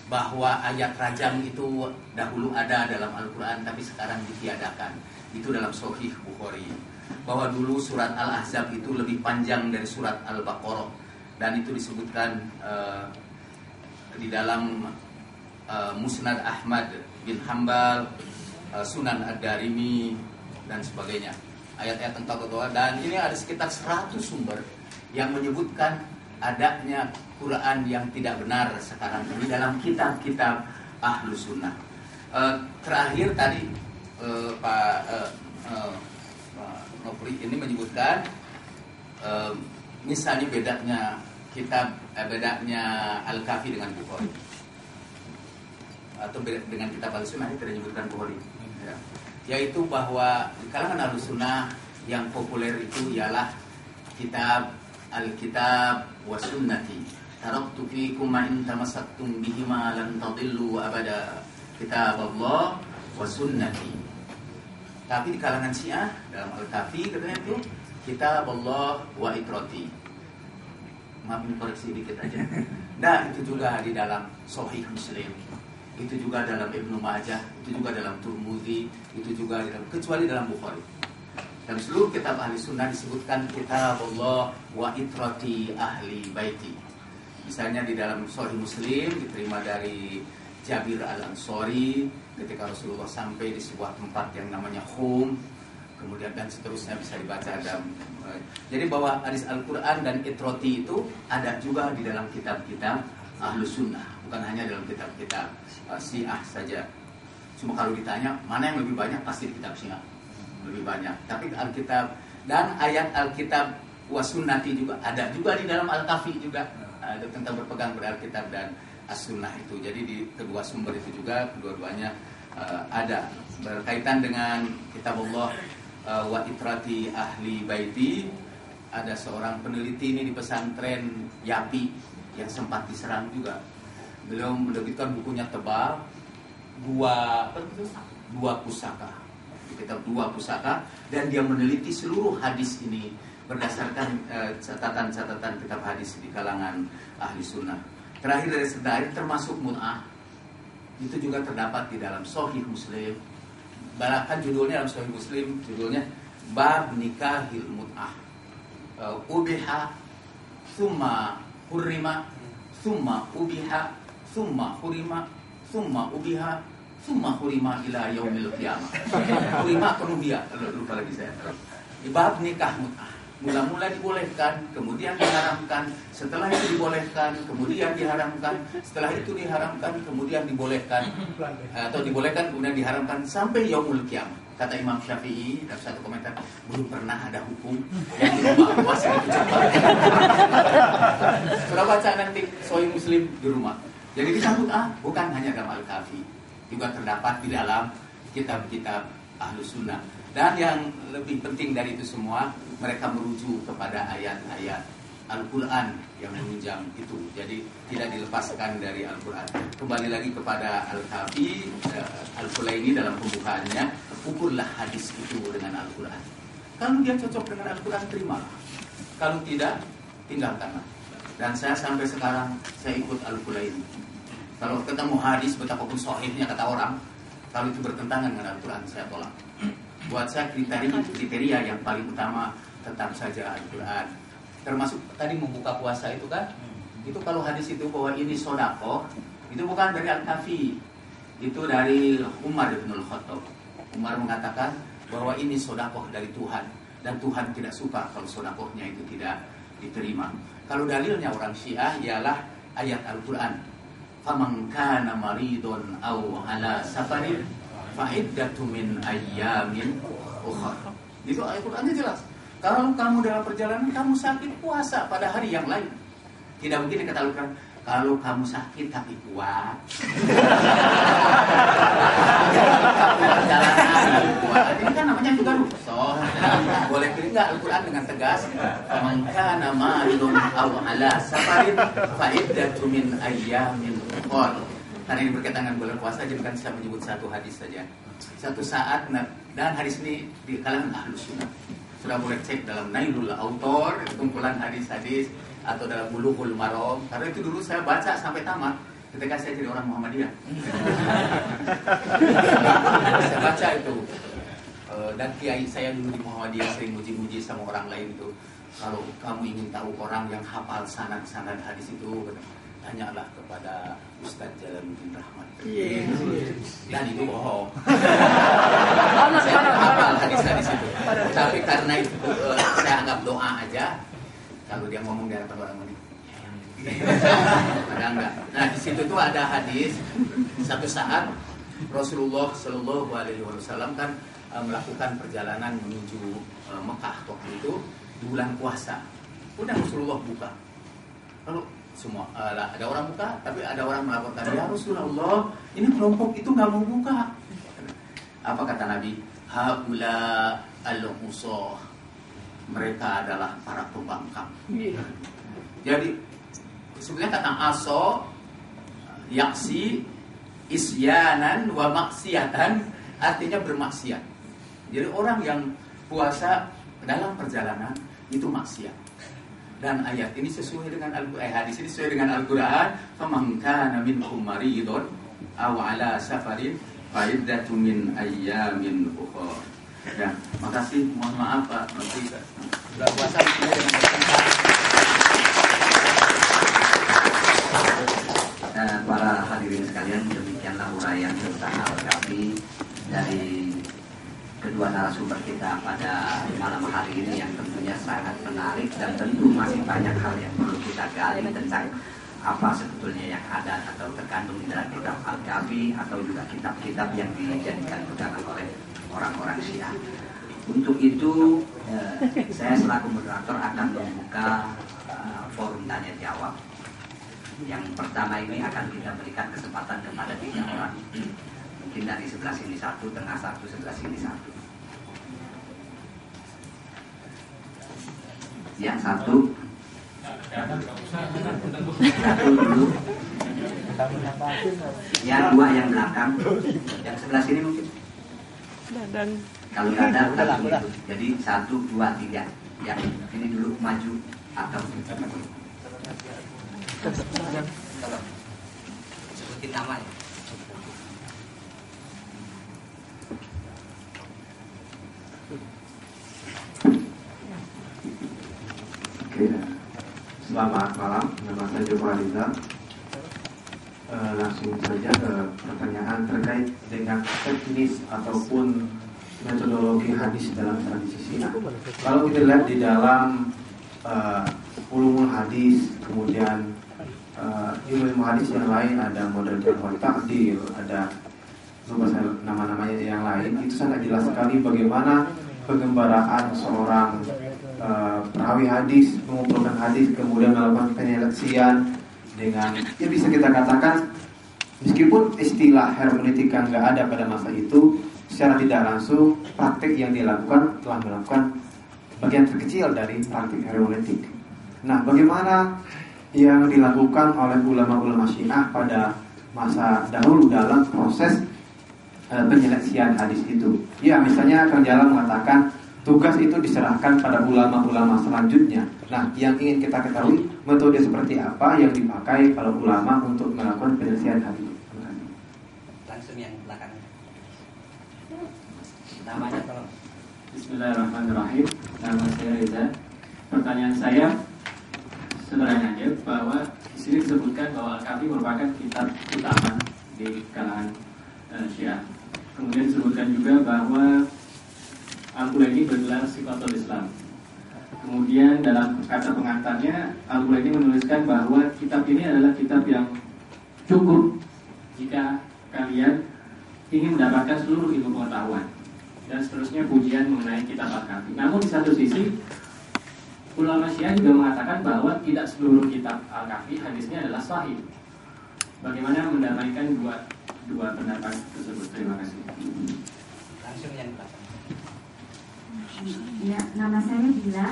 Bahwa ayat rajam itu dahulu ada dalam Al-Quran tapi sekarang ditiadakan. Itu dalam Sahih Bukhari. Bahwa dulu surat Al-Ahzab itu lebih panjang dari surat Al-Baqarah. Dan itu disebutkan di dalam Musnad Ahmad bin Hanbal, Sunan Ad-Darimi dan sebagainya. Ayat-ayat tentang doa, dan ini ada sekitar 100 sumber yang menyebutkan adanya Quran yang tidak benar sekarang ini dalam kitab-kitab Ahlus Sunnah. Terakhir tadi Pak Nopri ini menyebutkan misalnya bedanya Al-Kafi dengan Bukhari, atau dengan kitab Al-Sunnah ini tidak menyebutkan Bukhari ya. Yaitu bahwa di kalangan Al-Sunnah yang populer itu ialah kitab Al-Kitab wa Sunnati. Taraktu fikum ma in tamassaktum bihima lan tadillu abada. Kitab Allah wa Sunnati. Tapi di kalangan Syiah dalam Al-Kafi katanya itu Kitab Allah wa Itrati. Maaf ini koreksi dikit aja. Nah itu juga di dalam Sahih Muslim, itu juga dalam Ibnu Majah, itu juga dalam Tirmidzi, itu juga dalam, kecuali dalam Bukhari. Dan seluruh kitab ahli sunnah disebutkan Kitab Allah wa Itrati ahli baiti. Misalnya di dalam Sahih Muslim diterima dari Jabir Al-Ansari ketika Rasulullah sampai di sebuah tempat yang namanya Khum, kemudian dan seterusnya bisa dibaca dalam. Jadi bahwa hadis Al-Quran dan Itrati itu ada juga di dalam kitab-kitab ahlu sunnah, bukan hanya dalam kitab-kitab Syiah saja. Cuma kalau ditanya mana yang lebih banyak, pasti di kitab Syiah lebih banyak. Tapi Alkitab dan ayat Alkitab wa Sunnati juga ada juga di dalam Al-Kafi juga, ada tentang berpegang pada Alkitab dan As-Sunnah itu. Jadi di kedua sumber itu juga kedua-duanya ada berkaitan dengan Kitab Allah wa Itrati ahli baiti. Ada seorang peneliti ini di pesantren Yapi yang sempat diserang juga. Beliau menerbitkan bukunya tebal, dua pusaka, kitab dua pusaka, dan dia meneliti seluruh hadis ini berdasarkan catatan-catatan kitab hadis di kalangan ahli sunnah. Terakhir dari sedari termasuk mut'ah, itu juga terdapat di dalam Sahih Muslim. Bahkan judulnya dalam Sahih Muslim judulnya Bab Nikahil Mut'ah. Ubiha Thumma Hurrima summa ubiha, summa hurima, summa ubiha, summa hurima ila yaumil qiyamah. Hurima penuhia, lupa lagi saya. Bab nikah mut'ah. Mula-mula dibolehkan, kemudian diharamkan, setelah itu dibolehkan, kemudian diharamkan, setelah itu diharamkan, kemudian dibolehkan, atau dibolehkan kemudian diharamkan sampai yaumul qiyamah. Kata Imam Syafi'i dalam satu komentar, belum pernah ada hukum yang di rumah masih diucapkan. Sudah baca nanti Sahih Muslim di rumah. Jadi disambut bukan hanya dalam Al-Kafi, juga terdapat di dalam kitab-kitab Ahlus Sunnah. Dan yang lebih penting dari itu semua, mereka merujuk kepada ayat-ayat Al-Quran yang menunjang itu. Jadi tidak dilepaskan dari Al-Quran. Kembali lagi kepada Al-Kafi, Al-Qulaini dalam pembukaannya, ukurlah hadis itu dengan Al-Quran. Kalau dia cocok dengan Al-Quran, terimalah. Kalau tidak, tinggalkanlah. Dan saya sampai sekarang, saya ikut Al-Qulaini. Kalau ketemu hadis, betapapun sahihnya kata orang, kalau itu bertentangan dengan Al-Quran, saya tolak. Buat saya kriteria yang paling utama tetap saja Al-Quran. Termasuk tadi membuka puasa itu kan, itu kalau hadis itu bahwa ini sodakoh, itu bukan dari Al-Kafi, itu dari Umar bin Al-Khattab. Umar mengatakan bahwa ini sodakoh dari Tuhan, dan Tuhan tidak suka kalau sodakohnya itu tidak diterima. Kalau dalilnya orang Syiah ialah ayat Al-Quran, faman kana maridun aw ala safarin fa'iddatu min ayyamin ukhra. Itu ayat Qur'annya jelas. Kalau kamu dalam perjalanan kamu sakit, puasa pada hari yang lain. Tidak mungkin kata Al-Quran, kalau kamu sakit tapi kuat. Perjalanan kuat. Ini kan namanya juga rukhsah. Boleh pilih enggak Al-Quran dengan tegas? Man kana maridun aw ala safarin fa'iddatu min ayyamin ukhra. Karena ini berkaitan dengan bulan puasa, jadi kan saya menyebut satu hadis saja. Satu saat, dan hadis ini di kalangan Ahlus Sunnah. Sudah boleh cek dalam Nailul Autor, kumpulan hadis-hadis, atau dalam Bulughul Maram. Karena itu dulu saya baca sampai tamat ketika saya jadi orang Muhammadiyah. Saya baca itu. Dan kiai saya dulu di Muhammadiyah sering muji-muji sama orang lain itu. Kalau kamu ingin tahu orang yang hafal sanad-sanad hadis itu, tanyalah kepada Ustadz Jalaluddin Rahmat. Dan itu bohong. Saya hafal hadis-hadis itu. Tapi karena itu saya anggap doa aja. Kalau dia ngomong di hadapan orang ini, ada enggak? Nah di situ tuh ada hadis. Satu saat Rasulullah Shallallahu Alaihi Wasallam kan melakukan perjalanan menuju Mekah waktu itu di bulan puasa. Udah Rasulullah buka. Lalu semua ada orang buka, tapi ada orang melaporkan, ya Rasulullah, ini kelompok itu nggak mau buka. Apa kata Nabi? Haula al-usah, mereka adalah para pembangkang. Jadi sebenarnya kata aso, yaksi, isyanan, wa maksiatan, artinya bermaksiat. Jadi orang yang puasa dalam perjalanan itu maksiat. Dan ayat ini sesuai dengan hadis ini sesuai dengan Al-Quran. Faman kana minkum maridun aw ala safarin fa'iddatu min ayyamin ukhra. Ya, makasih. Mohon maaf Pak Menteri. Sudah puasa para hadirin sekalian, demikianlah uraian tentang Al-Kafi dari kedua narasumber kita pada malam hari ini yang tentunya sangat menarik dan tentu masih banyak hal yang perlu kita gali tentang apa sebetulnya yang ada atau terkandung di dalam kitab Al-Kafi atau juga kitab-kitab yang dijadikan pegangan oleh orang-orang Syiah. Untuk itu saya selaku moderator akan membuka forum tanya jawab. Yang pertama ini akan kita berikan kesempatan kepada 3 orang. Mungkin dari sebelah sini 1, tengah 1, sebelah sini 1. Yang 1 dulu. Yang 2 yang belakang. Yang sebelah sini mungkin. Kalau nggak ada, itu. Jadi 1, 2, 3. Yang ini dulu maju atau sebutin nama ya. Oke, selamat malam. Nama saya Joko Radiza. langsung saja ke pertanyaan terkait dengan teknis ataupun metodologi hadis dalam tradisi Syiah. Kalau kita lihat di dalam ulumul hadis, kemudian ilmu hadis yang lain, ada model jarh ta'dil, ada nama-namanya yang lain, itu sangat jelas sekali bagaimana penggembaraan seorang perawi hadis, mengumpulkan hadis, kemudian melakukan penyeleksian dengan, ya bisa kita katakan meskipun istilah hermeneutika nggak ada pada masa itu, secara tidak langsung praktik yang dilakukan telah melakukan bagian terkecil dari praktik hermeneutik. Nah, bagaimana yang dilakukan oleh ulama-ulama Syiah pada masa dahulu dalam proses penyeleksian hadis itu? Ya, misalnya Kang Jalan mengatakan tugas itu diserahkan pada ulama-ulama selanjutnya. Nah, yang ingin kita ketahui metode seperti apa yang dipakai para ulama untuk melakukan penyelesaian hadis. Langsung yang belakang. Namanya tolong. Bismillahirrahmanirrahim. Nama saya Reza. Pertanyaan saya sederhana aja, bahwa di sini disebutkan bahwa Al-Kafi merupakan kitab utama di kalangan Syiah. Kemudian disebutkan juga bahwa Al-Qulaini bergelar Sifatul Islam. Kemudian dalam kata pengantarnya Al-Qulaini menuliskan bahwa kitab ini adalah kitab yang cukup jika kalian ingin mendapatkan seluruh ilmu pengetahuan, dan seterusnya pujian mengenai kitab Al-Kafi. Namun di satu sisi ulama Syiah juga mengatakan bahwa tidak seluruh kitab Al-Kafi hadisnya adalah sahih. Bagaimana mendamaikan dua pendapat tersebut? Terima kasih. Langsung yang belakang. Ya, nama saya Bila.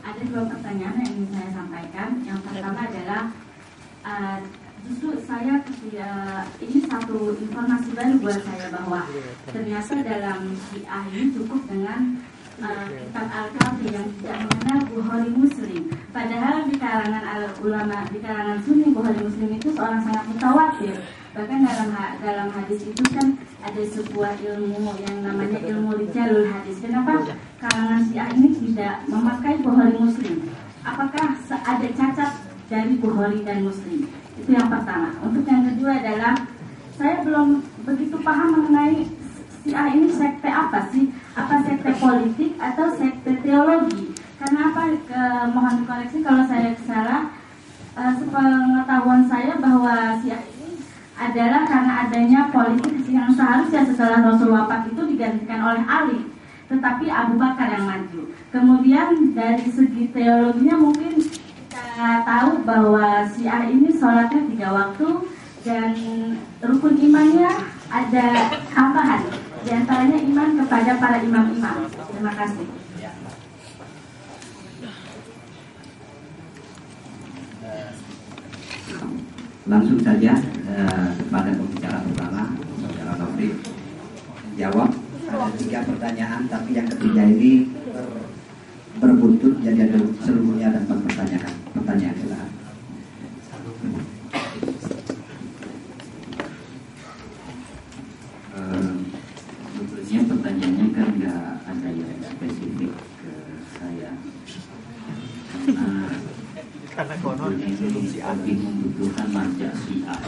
Ada dua pertanyaan yang ingin saya sampaikan. Yang pertama adalah justru saya ini satu informasi baru buat saya bahwa ternyata dalam Syiah ini cukup dengan kitab Al-Kafi yang tidak mengenal Bukhari Muslim. Padahal di kalangan ulama, di kalangan Sunni, Bukhari Muslim itu seorang sangat mutawatir. Bahkan dalam hadis itu kan ada sebuah ilmu yang namanya ilmu rijalul hadis. Kenapa kalangan Syiah ini tidak memakai Bukhari Muslim? Apakah ada cacat dari Bukhari dan Muslim? Itu yang pertama. Untuk yang kedua adalah saya belum begitu paham mengenai Syiah ini sekte apa sih? Apa sekte politik atau sekte teologi? Karena apa? Mohon dikoreksi kalau saya salah. Sepengetahuan saya bahwa Syiah ini adalah karena adanya politik yang seharusnya setelah Rasul wafat itu digantikan oleh Ali, tetapi Abu Bakar yang maju. Kemudian dari segi teologinya mungkin kita tahu bahwa Syiah ini sholatnya 3 waktu dan rukun imannya ada tambahan, di antaranya iman kepada para imam-imam. Terima kasih. Langsung saja kepada pembicara pertama, Saudara Taufik. Jawab. Ada 3 pertanyaan, tapi yang ketiga ini berbuntut, jadi ada seluruhnya ada 4 pertanyaan. Silakan. Sebetulnya pertanyaannya kan nggak ada yang spesifik ke saya, karena ini lebih membutuhkan marja Syiah.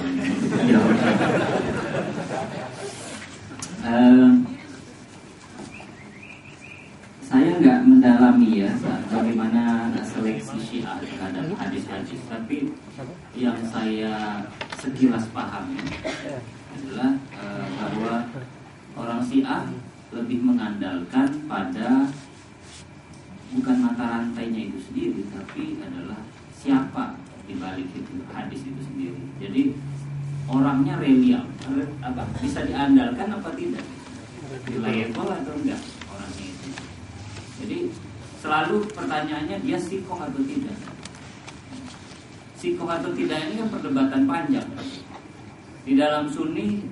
Saya nggak mendalami ya bagaimana seleksi Syiah terhadap hadis-hadis, tapi yang saya sekilas paham adalah bahwa orang Syiah lebih mengandalkan pada bukan mata rantainya itu sendiri, tapi adalah siapa di balik itu hadis itu sendiri. Jadi orangnya reliable, bisa diandalkan apa tidak, reliable atau enggak orangnya itu. Jadi selalu pertanyaannya dia sikoh atau tidak. Sikoh atau tidak ini kan perdebatan panjang. Di dalam Sunni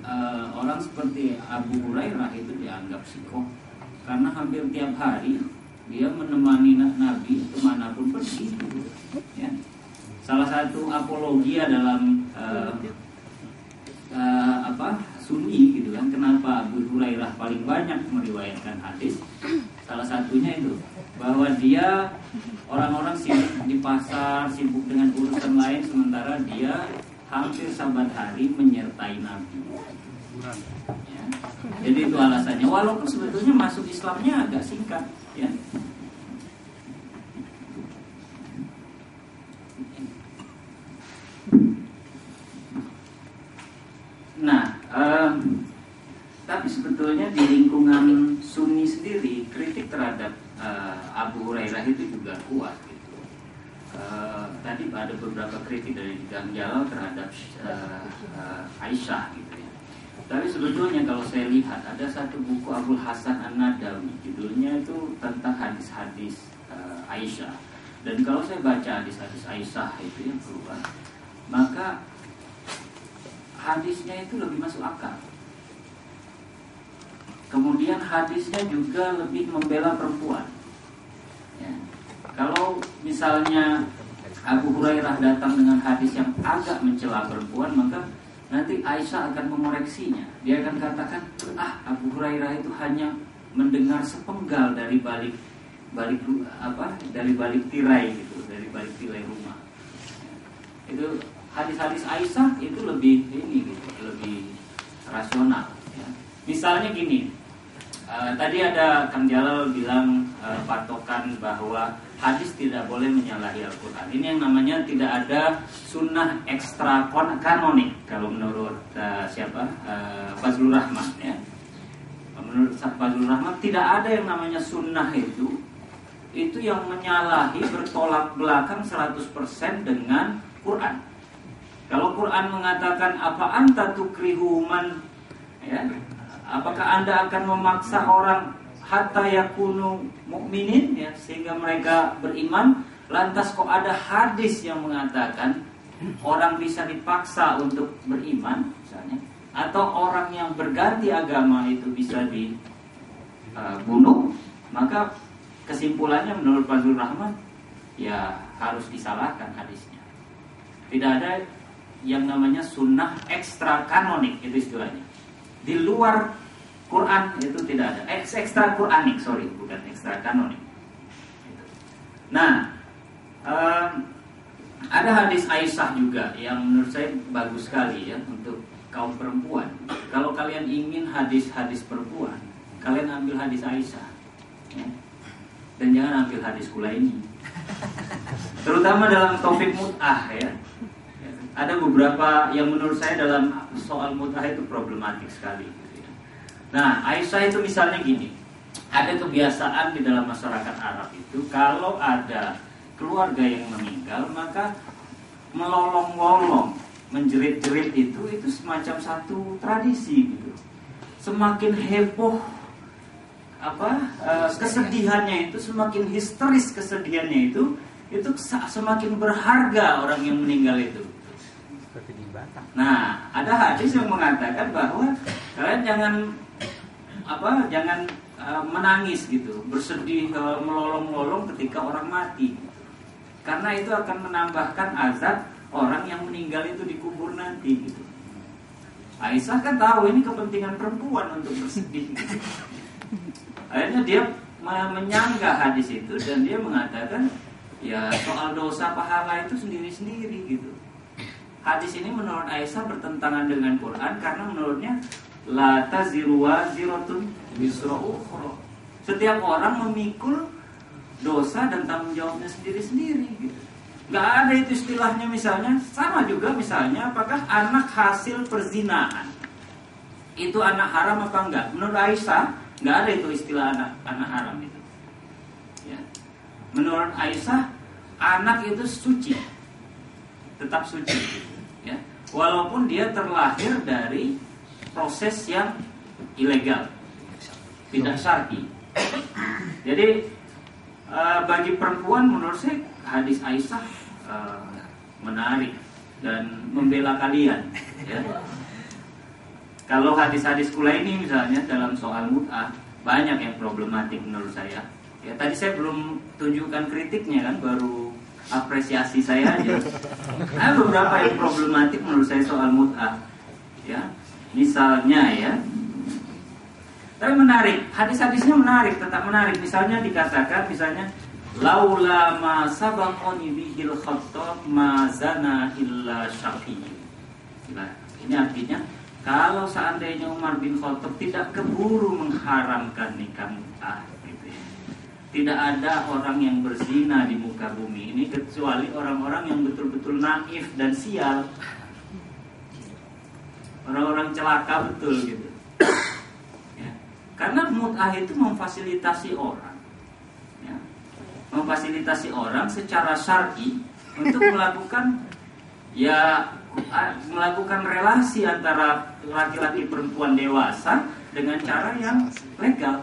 orang seperti Abu Hurairah itu dianggap sikoh karena hampir tiap hari dia menemani Nabi kemanapun pergi. Ya. Salah satu apologia dalam Sunni gitu kan, kenapa Abu Hurairah paling banyak meriwayatkan hadis? Salah satunya itu bahwa dia orang-orang sibuk di pasar, sibuk dengan urusan lain, sementara dia hampir saban hari menyertai Nabi. Ya. Jadi itu alasannya. Walaupun sebetulnya masuk Islamnya agak singkat, ya. Nah, tapi sebetulnya di lingkungan Sunni sendiri kritik terhadap Abu Hurairah itu juga kuat gitu. Tadi ada beberapa kritik dari Kang Jalal terhadap Aisyah gitu ya. Tapi sebetulnya kalau saya lihat ada satu buku Abul Hasan An-Nadawi, judulnya itu tentang hadis-hadis Aisyah. Dan kalau saya baca hadis-hadis Aisyah itu yang keluar, maka hadisnya itu lebih masuk akal. Kemudian hadisnya juga lebih membela perempuan. Ya. Kalau misalnya Abu Hurairah datang dengan hadis yang agak mencela perempuan, maka nanti Aisyah akan mengoreksinya. Dia akan katakan, Abu Hurairah itu hanya mendengar sepenggal dari balik tirai gitu, dari balik tirai rumah. Itu hadis-hadis Aisyah itu lebih lebih rasional. Ya. Misalnya gini, tadi ada Kang Jalal bilang patokan bahwa hadis tidak boleh menyalahi Al-Quran. Ini yang namanya tidak ada sunnah ekstra kanonik kalau menurut Fazlur Rahman. Ya. Menurut Fazlur Rahman tidak ada yang namanya sunnah itu yang menyalahi bertolak belakang 100% dengan Quran. Kalau Quran mengatakan apa anta tukrihuman, ya, apakah Anda akan memaksa orang hatta yakunu mukminin, ya, sehingga mereka beriman? Lantas kok ada hadis yang mengatakan orang bisa dipaksa untuk beriman misalnya, atau orang yang berganti agama itu bisa dibunuh? Maka kesimpulannya menurut Fazlur Rahman, ya harus disalahkan hadisnya. Tidak ada yang namanya sunnah ekstra kanonik, itu istilahnya. Di luar Quran itu tidak ada. Ekstra Quranik, bukan ekstra kanonik. Nah, ada hadis Aisyah juga yang menurut saya bagus sekali ya untuk kaum perempuan. Kalau kalian ingin hadis-hadis perempuan, kalian ambil hadis Aisyah, ya. Dan jangan ambil hadis Kulaini. Terutama dalam topik mut'ah ya. Ada beberapa yang menurut saya dalam soal mut'ah itu problematik sekali. Nah, Aisyah itu misalnya gini, ada kebiasaan di dalam masyarakat Arab itu kalau ada keluarga yang meninggal, maka melolong-lolong, menjerit-jerit itu semacam satu tradisi gitu. Semakin heboh kesedihannya itu, semakin histeris kesedihannya itu semakin berharga orang yang meninggal itu. Nah, ada hadis yang mengatakan bahwa kalian jangan menangis gitu, bersedih, melolong-lolong ketika orang mati, karena itu akan menambahkan azab orang yang meninggal itu dikubur nanti gitu. Aisyah kan tahu ini kepentingan perempuan untuk bersedih gitu. Akhirnya dia menyanggah hadis itu dan dia mengatakan ya soal dosa pahala itu sendiri-sendiri gitu. Hadis ini menurut Aisyah bertentangan dengan Quran karena menurutnya la taziru waziratun wizra ukhra. Setiap orang memikul dosa dan tanggung jawabnya sendiri-sendiri gitu. Gak ada itu istilahnya misalnya, sama juga misalnya apakah anak hasil perzinahan itu anak haram apa enggak? Menurut Aisyah gak ada itu istilah anak haram itu. Ya. Menurut Aisyah anak itu suci, tetap suci gitu. Ya. Walaupun dia terlahir dari proses yang ilegal, tidak syar'i. Jadi bagi perempuan menurut saya hadis Aisyah menarik dan membela kalian. Ya. Kalau hadis-hadis Kulaini misalnya dalam soal mut'ah banyak yang problematik menurut saya. Ya, tadi saya belum tunjukkan kritiknya kan, baru apresiasi saya aja. Ada beberapa yang problematik menurut saya soal mut'ah. Ya, misalnya ya. Tapi menarik, hadis-hadisnya menarik, tetap menarik. Misalnya dikatakan laula ma sabaqani bihil khattab ma zana illa syaqi. Nah, ini artinya kalau seandainya Umar bin Khattab tidak keburu mengharamkan nikah mut'ah, gitu ya, tidak ada orang yang berzina di muka bumi ini kecuali orang-orang yang betul-betul naif dan sial, orang-orang celaka betul gitu. Ya. Karena mut'ah itu memfasilitasi orang, ya, memfasilitasi orang secara syar'i untuk melakukan melakukan relasi antara laki-laki perempuan dewasa dengan cara yang legal.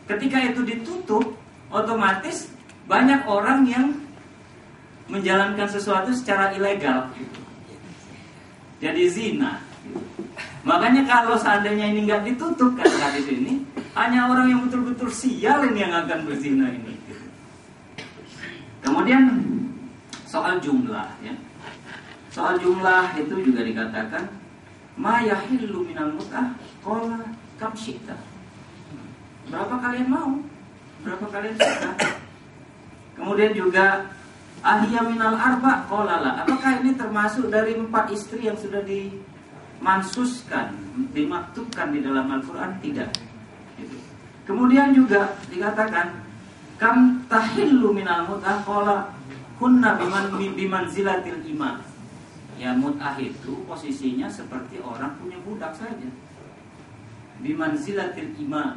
Ketika itu ditutup, otomatis banyak orang yang menjalankan sesuatu secara ilegal, jadi zina. Makanya kalau seandainya ini nggak ditutup kan hadis ini, hanya orang yang betul-betul sial ini yang akan berzina ini. Kemudian soal jumlah, ya. Soal jumlah itu juga dikatakan ma yahillu minal mut'ah qala kam syi'ta. Berapa kalian mau? Berapa kalian suka? Kemudian juga ahya minal arba qala la. Apakah ini termasuk dari 4 istri yang sudah dimansuskan, dimaktubkan di dalam Al-Qur'an? Tidak. Kemudian juga dikatakan kam tahillu minal mut'ah qala kunna bimanzilatil imam. Ya, mut'ah itu posisinya seperti orang punya budak saja. Bimanzilatil imam.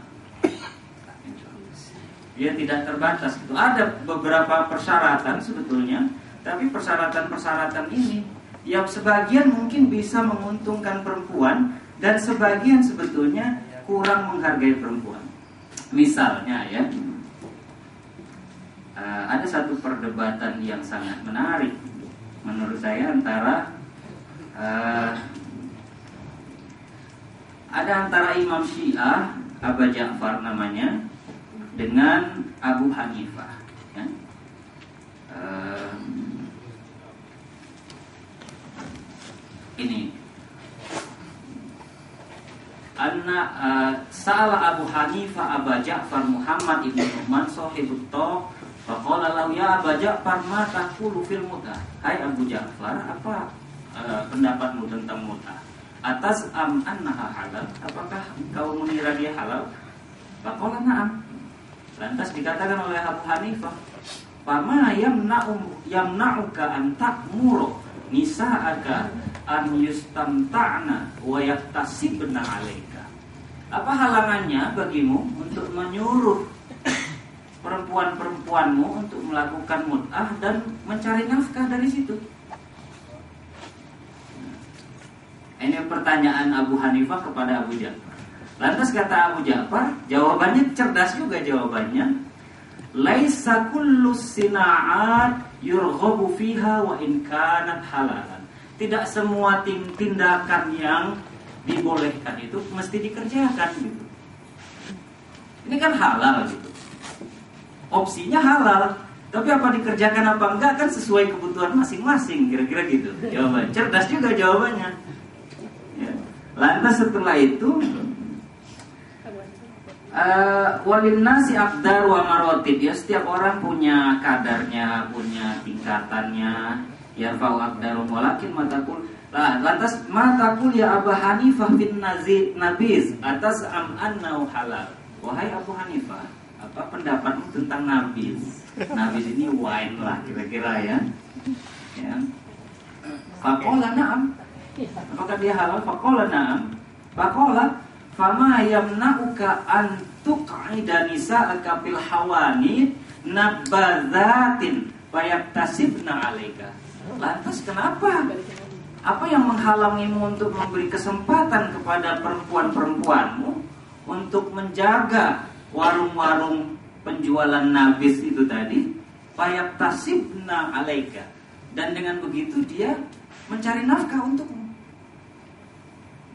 Dia tidak terbatas gitu. Ada beberapa persyaratan sebetulnya, tapi persyaratan-persyaratan ini yang sebagian mungkin bisa menguntungkan perempuan dan sebagian sebetulnya kurang menghargai perempuan. Misalnya ya, ada satu perdebatan yang sangat menarik menurut saya antara Imam Syiah Abu Ja'far namanya dengan Abu Hanifah, ya. Ini Sa'ala Abu Hanifah Abu Ja'far Muhammad ibn Nu'man sahibut Tawh faqala lahu ya Abu Ja'far ma taqulu fil mut'ah. Hai Abu Ja'far, apa pendapatmu tentang mut'ah? Atas annaha halal, apakah kau mengira dia halal? Faqala na'am. Lantas dikatakan oleh Abu Hanifah, fama yamna'uka an ta'muru nisa'aka an yustamta'na wa yaktasibna 'alaika. Apa halangannya bagimu untuk menyuruh perempuan-perempuanmu untuk melakukan mut'ah dan mencari nafkah dari situ? Ini pertanyaan Abu Hanifah kepada Abu Ja'far. Lantas kata Abu Ja'far, jawabannya cerdas juga jawabannya. Laisa kullu sina'at yurghabu fiha wa in kanat halalan. Tidak semua tindakan yang dibolehkan itu mesti dikerjakan gitu. Ini kan halal gitu. Opsinya halal, tapi apa dikerjakan apa enggak kan sesuai kebutuhan masing-masing, kira-kira gitu. Jawaban cerdas juga jawabannya. Ya. Lantas setelah itu walinnasi aqdar wa marotib, ya, setiap orang punya kadarnya, punya tingkatannya. Ya fa'u aqdarum walakin matakul. Lantas matakul ya Abu Hanifah bin Nabiz atas annahu halal. Wahai Abu Hanifah, apa pendapatmu tentang nabiz? Nabiz ini wine lah kira-kira ya. Ya. Faqala na'am. Apakah dia halal? Faqala na'am. Faqala fama yamna'uka an tuq'ida nisa'aka fil hawani nabadzatin fayaktasibna 'alaika. Lantas kenapa? Apa yang menghalangimu untuk memberi kesempatan kepada perempuan-perempuanmu untuk menjaga warung-warung penjualan nabis itu tadi? Fayaktasibna 'alaika. Dan dengan begitu dia mencari nafkah untukmu,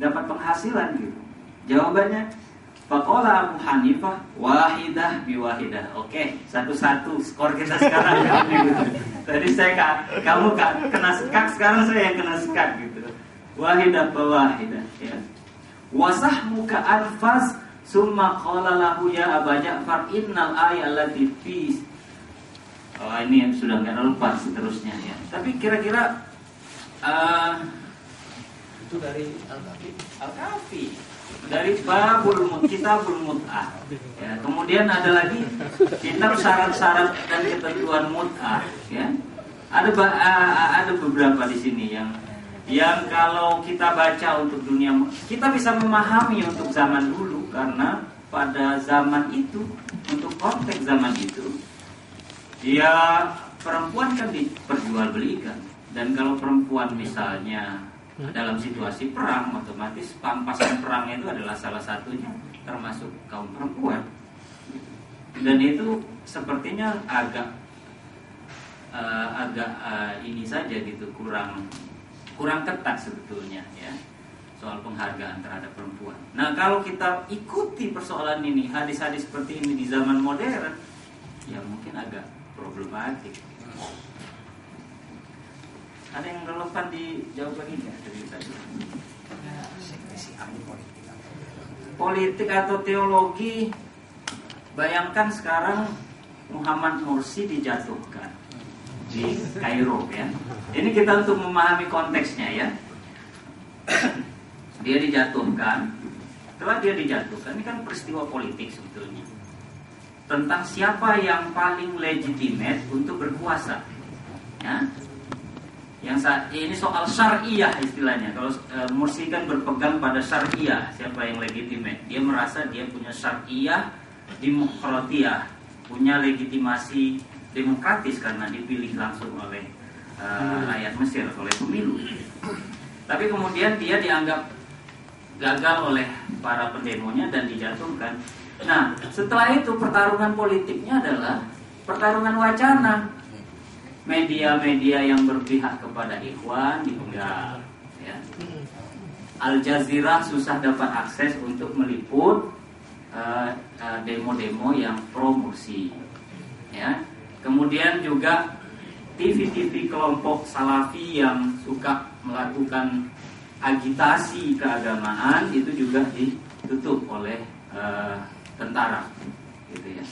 dapat penghasilan gitu. Jawabannya faqala Abu Hanifah wahidah biwahidah. Oke, satu-satu skor kita sekarang gitu. Tadi kamu kena sekat, sekarang saya yang kena sekat gitu. Wahidah biwahidah ya. Wasahmuka anfas summa qala lahu ya Abu Ja'far innal ayallati fi. Oh, ini sudah enggak lepas seterusnya ya. Tapi kira-kira Itu dari Al-Kafi. Dari Kitabul Mut'ah. Ya, kemudian ada lagi kitab syarat-syarat dan ketentuan mut'ah. Ya. Ada beberapa di sini yang kalau kita baca untuk dunia, kita bisa memahami untuk zaman dulu, karena pada zaman itu, untuk konteks zaman itu, ya perempuan kan diperjualbelikan. Dan kalau perempuan misalnya dalam situasi perang, otomatis pampasan perangnya itu adalah salah satunya termasuk kaum perempuan. Dan itu sepertinya agak ini saja gitu, kurang ketat sebetulnya ya, soal penghargaan terhadap perempuan. Nah, kalau kita ikuti persoalan ini, hadis-hadis seperti ini di zaman modern, ya mungkin agak problematik. Ada yang relevan dijawab lagi nggak dari tadi? Politik atau teologi, bayangkan sekarang Muhammad Mursi dijatuhkan di Kairo ya. Ini kita untuk memahami konteksnya ya. Dia dijatuhkan. Setelah dia dijatuhkan, ini kan peristiwa politik sebetulnya, tentang siapa yang paling legitimate untuk berkuasa ya. Yang saat ini soal syariah istilahnya. Kalau Mursi kan berpegang pada syariah, siapa yang legitimate. Dia merasa dia punya syariah demokratiyah, punya legitimasi demokratis karena dipilih langsung oleh rakyat Mesir, oleh pemilu. Tapi kemudian dia dianggap gagal oleh para pendemonya dan dijatuhkan. Nah, setelah itu pertarungan politiknya adalah pertarungan wacana. Media-media yang berpihak kepada Ikhwan ditinggal ya. Al Jazeera susah dapat akses untuk meliput demo-demo yang pro Mursi ya. Kemudian juga TV-TV kelompok Salafi yang suka melakukan agitasi keagamaan itu juga ditutup oleh tentara gitu ya.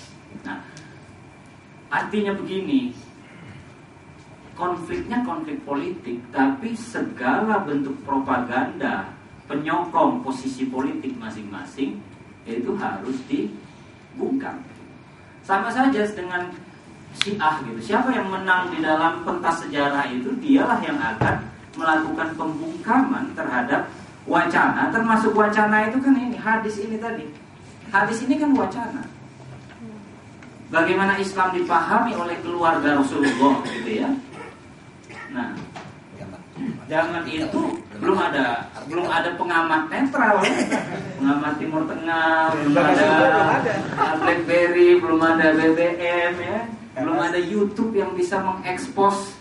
Nah, artinya begini, konfliknya konflik politik, tapi segala bentuk propaganda penyokong posisi politik masing-masing itu harus dibungkam. Sama saja dengan Syiah gitu. Siapa yang menang di dalam pentas sejarah itu, dialah yang akan melakukan pembungkaman terhadap wacana, termasuk wacana itu kan ini hadis ini tadi. Hadis ini kan wacana. Bagaimana Islam dipahami oleh keluarga Rasulullah gitu ya. Nah, zaman itu belum ada pengamat netral ya. Pengamat Timur Tengah, belum ada BlackBerry, belum ada BBM ya. Belum ada YouTube yang bisa mengekspos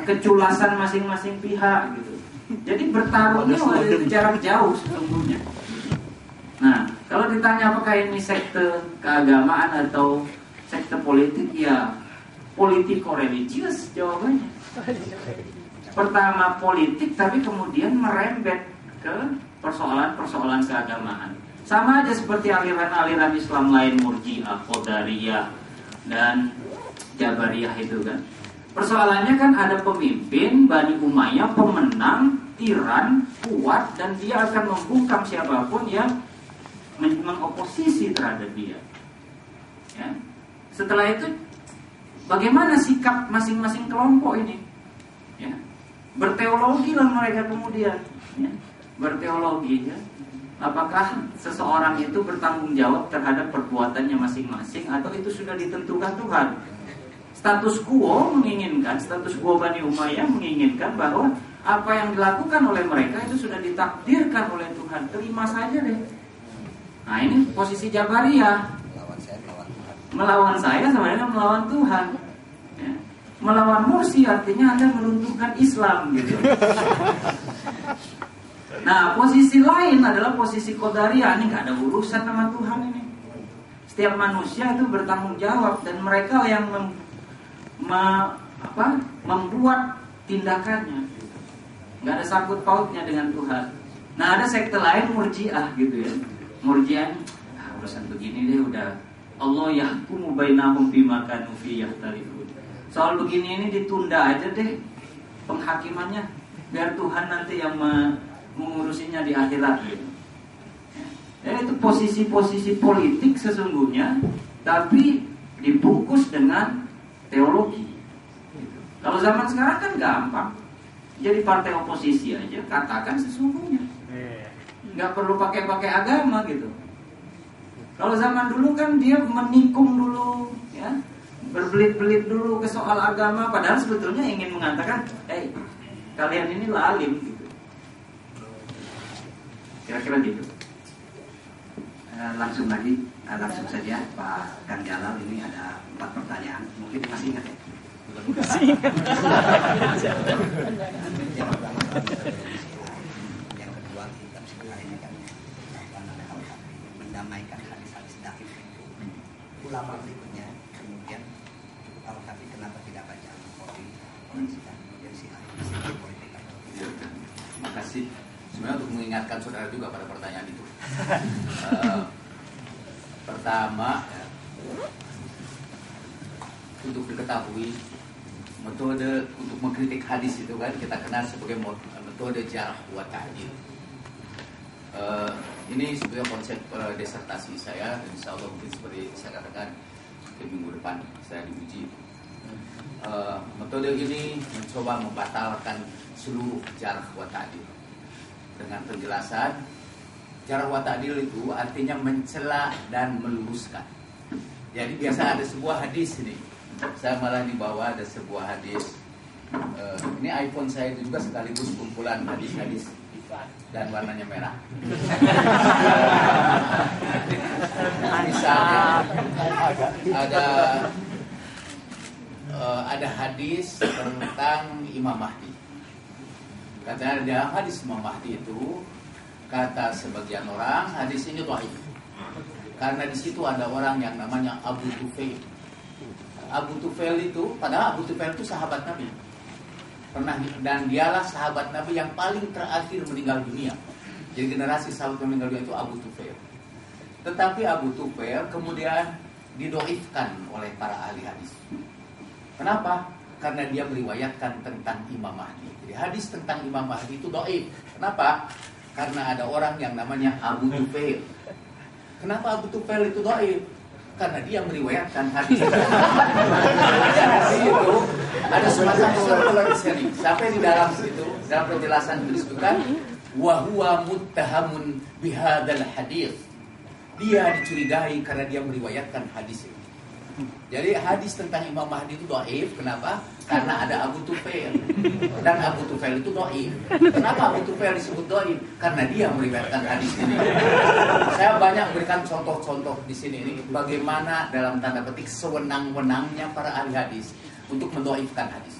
keculasan masing-masing pihak gitu. Jadi bertarungnya itu jarak jauh sesungguhnya. Nah, kalau ditanya apakah ini sekte keagamaan atau sekte politik, ya politiko-religius jawabannya. Pertama politik, tapi kemudian merembet ke persoalan-persoalan keagamaan. Sama aja seperti aliran-aliran Islam lain, Murji'ah, Qadariyah, dan Jabariyah itu kan. Persoalannya kan ada pemimpin Bani Umayyah, pemenang, tiran, kuat, dan dia akan membungkam siapapun yang mengoposisi terhadap dia. Ya. Setelah itu, bagaimana sikap masing-masing kelompok ini? Ya. Berteologi lah mereka kemudian. Ya. Berteologi ya. Apakah seseorang itu bertanggung jawab terhadap perbuatannya masing-masing, atau itu sudah ditentukan Tuhan? Status quo menginginkan, status quo Bani Umayyah menginginkan bahwa apa yang dilakukan oleh mereka itu sudah ditakdirkan oleh Tuhan. Terima saja deh. Nah, ini posisi Jabariyah. Melawan saya sama dengan melawan Tuhan. Ya. Melawan Mursi artinya Anda melunturkan Islam gitu. Nah, posisi lain adalah posisi Qadariyah. Ini nggak ada urusan sama Tuhan ini. Setiap manusia itu bertanggung jawab, dan mereka yang membuat tindakannya. Nggak ada sangkut pautnya dengan Tuhan. Nah, ada sekte lain Murji'ah gitu ya. Murji'ah, urusan begini deh udah. Allah yahkumu bainahum bima kanu fi yahtalifun. Soal begini ini ditunda aja deh penghakimannya, biar Tuhan nanti yang mengurusinya di akhirat gitu. Dan itu posisi-posisi politik sesungguhnya, tapi dibungkus dengan teologi. Kalau zaman sekarang kan gampang, jadi partai oposisi aja katakan sesungguhnya, nggak perlu pakai agama gitu. Kalau zaman dulu kan dia menikung dulu, ya, berbelit-belit dulu ke soal agama, padahal sebetulnya ingin mengatakan, kalian ini lalim gitu. Kira-kira gitu. Langsung saja Pak Kang Jalal, ini ada 4 pertanyaan, mungkin masih ingat ya? Yang kedua, kita sebenarnya ini kan mendamaikan hadis-hadis dhaif itu. Ulama berikutnya kemudian Al-Kafi kenapa tidak baca Al-Bukhari, kemudian si politik. Terima kasih. Sebenarnya untuk mengingatkan saudara juga pada pertanyaan itu. Pertama, untuk diketahui, metode untuk mengkritik hadis itu kan kita kenal sebagai metode jarh wa ta'dil. Ini sebenarnya konsep disertasi saya, dan insya Allah mungkin seperti saya katakan di minggu depan saya diuji. Metode ini mencoba membatalkan seluruh jarh wa ta'dil dengan penjelasan. Jarh wa ta'dil itu artinya mencela dan meluruskan. Jadi biasa ada sebuah hadis ini, saya malah dibawa ada sebuah hadis. Ini iPhone saya itu juga sekaligus kumpulan hadis-hadis dan warnanya merah. Misalnya ada hadis tentang Imam Mahdi. Katanya dalam hadis Imam Mahdi itu, kata sebagian orang, hadis ini dhaif. Karena di situ ada orang yang namanya Abu Tufail. Abu Tufail itu, padahal Abu Tufail itu sahabat Nabi. Dan dialah sahabat Nabi yang paling terakhir meninggal dunia. Jadi generasi sahabat yang meninggal dunia itu Abu Tufail. Tetapi Abu Tufail kemudian didhaifkan oleh para ahli hadis. Kenapa? Karena dia meriwayatkan tentang Imam Mahdi. Jadi hadis tentang Imam Mahdi itu dhaif. Kenapa? Karena ada orang yang namanya Abu Tufail. Kenapa Abu Tufail itu dhaif? Karena dia meriwayatkan hadis. Jadi itu ada semacam solusi. Sampai di dalam situ, dalam penjelasan itu disebutkan wa huwa muttahamun bihadzal hadis. Dia dicurigai karena dia meriwayatkan hadis itu. Jadi hadis tentang Imam Mahdi itu dhaif. Kenapa? Karena ada Abu Tufail. Dan Abu Tufail itu dhaif. Kenapa Abu Tufail disebut dhaif? Karena dia meriwayatkan hadis ini. Saya banyak berikan contoh-contoh di sini ini bagaimana dalam tanda petik sewenang-wenangnya para ahli hadis untuk mendhaifkan hadis.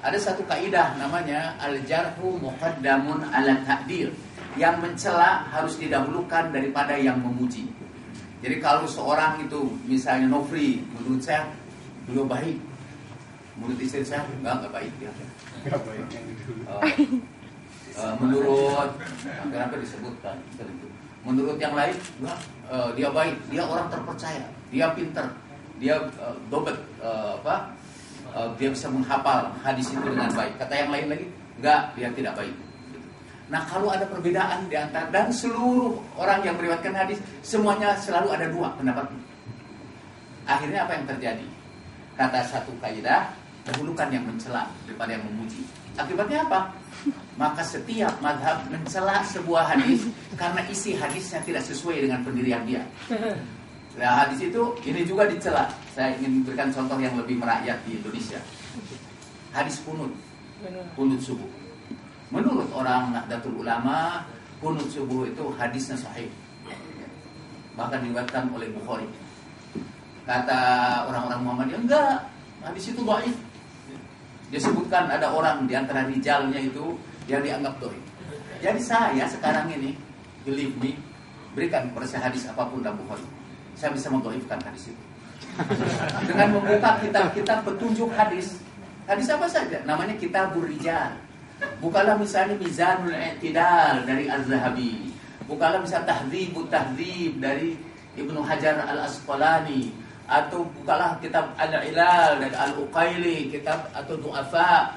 Ada satu kaidah namanya al-jarhu muqaddamun ala ta'dil. Yang mencela harus didahulukan daripada yang memuji. Jadi kalau seorang itu misalnya Nofri, menurut saya beliau baik, menurut istri saya enggak baik ya. Menurut kenapa disebutkan itu? Menurut yang lain enggak, dia baik, dia orang terpercaya, dia pintar, dia dobet dia bisa menghafal hadis itu dengan baik. Kata yang lain lagi enggak, dia tidak baik. Nah kalau ada perbedaan di antara dan seluruh orang yang meriwayatkan hadis semuanya selalu ada dua pendapat. Akhirnya apa yang terjadi? Kata satu kaidah, dahulukan yang mencela daripada yang memuji. Akibatnya apa? Maka setiap mazhab mencela sebuah hadis karena isi hadisnya tidak sesuai dengan pendirian dia. Nah hadis itu ini juga dicela. Saya ingin berikan contoh yang lebih merakyat di Indonesia. Hadis kunut subuh. Menurut orang Nahdlatul Ulama, kunut subuh itu hadisnya sahih. Bahkan diriwayatkan oleh Bukhari. Kata orang-orang Muhammadiyah, enggak, hadis itu dhaif. Dia sebutkan ada orang di antara rijalnya itu yang dianggap dhaif. Jadi saya sekarang ini, believe me, berikan kepada saya hadis apapun dalam Bukhari. Saya bisa mendhaifkan hadis itu. Dengan membuka kitab-kitab petunjuk hadis. Hadis apa saja? Namanya Kitabur Rijal. Bukalah misalnya Mizanul I'tidal dari Az-Zahabi. Bukalah misalnya Tahdzibut Tahdzib dari Ibnu Hajar Al-Asqalani. Atau bukalah kitab Al-Ilal dari Al-Uqaili, kitab atau Du'afa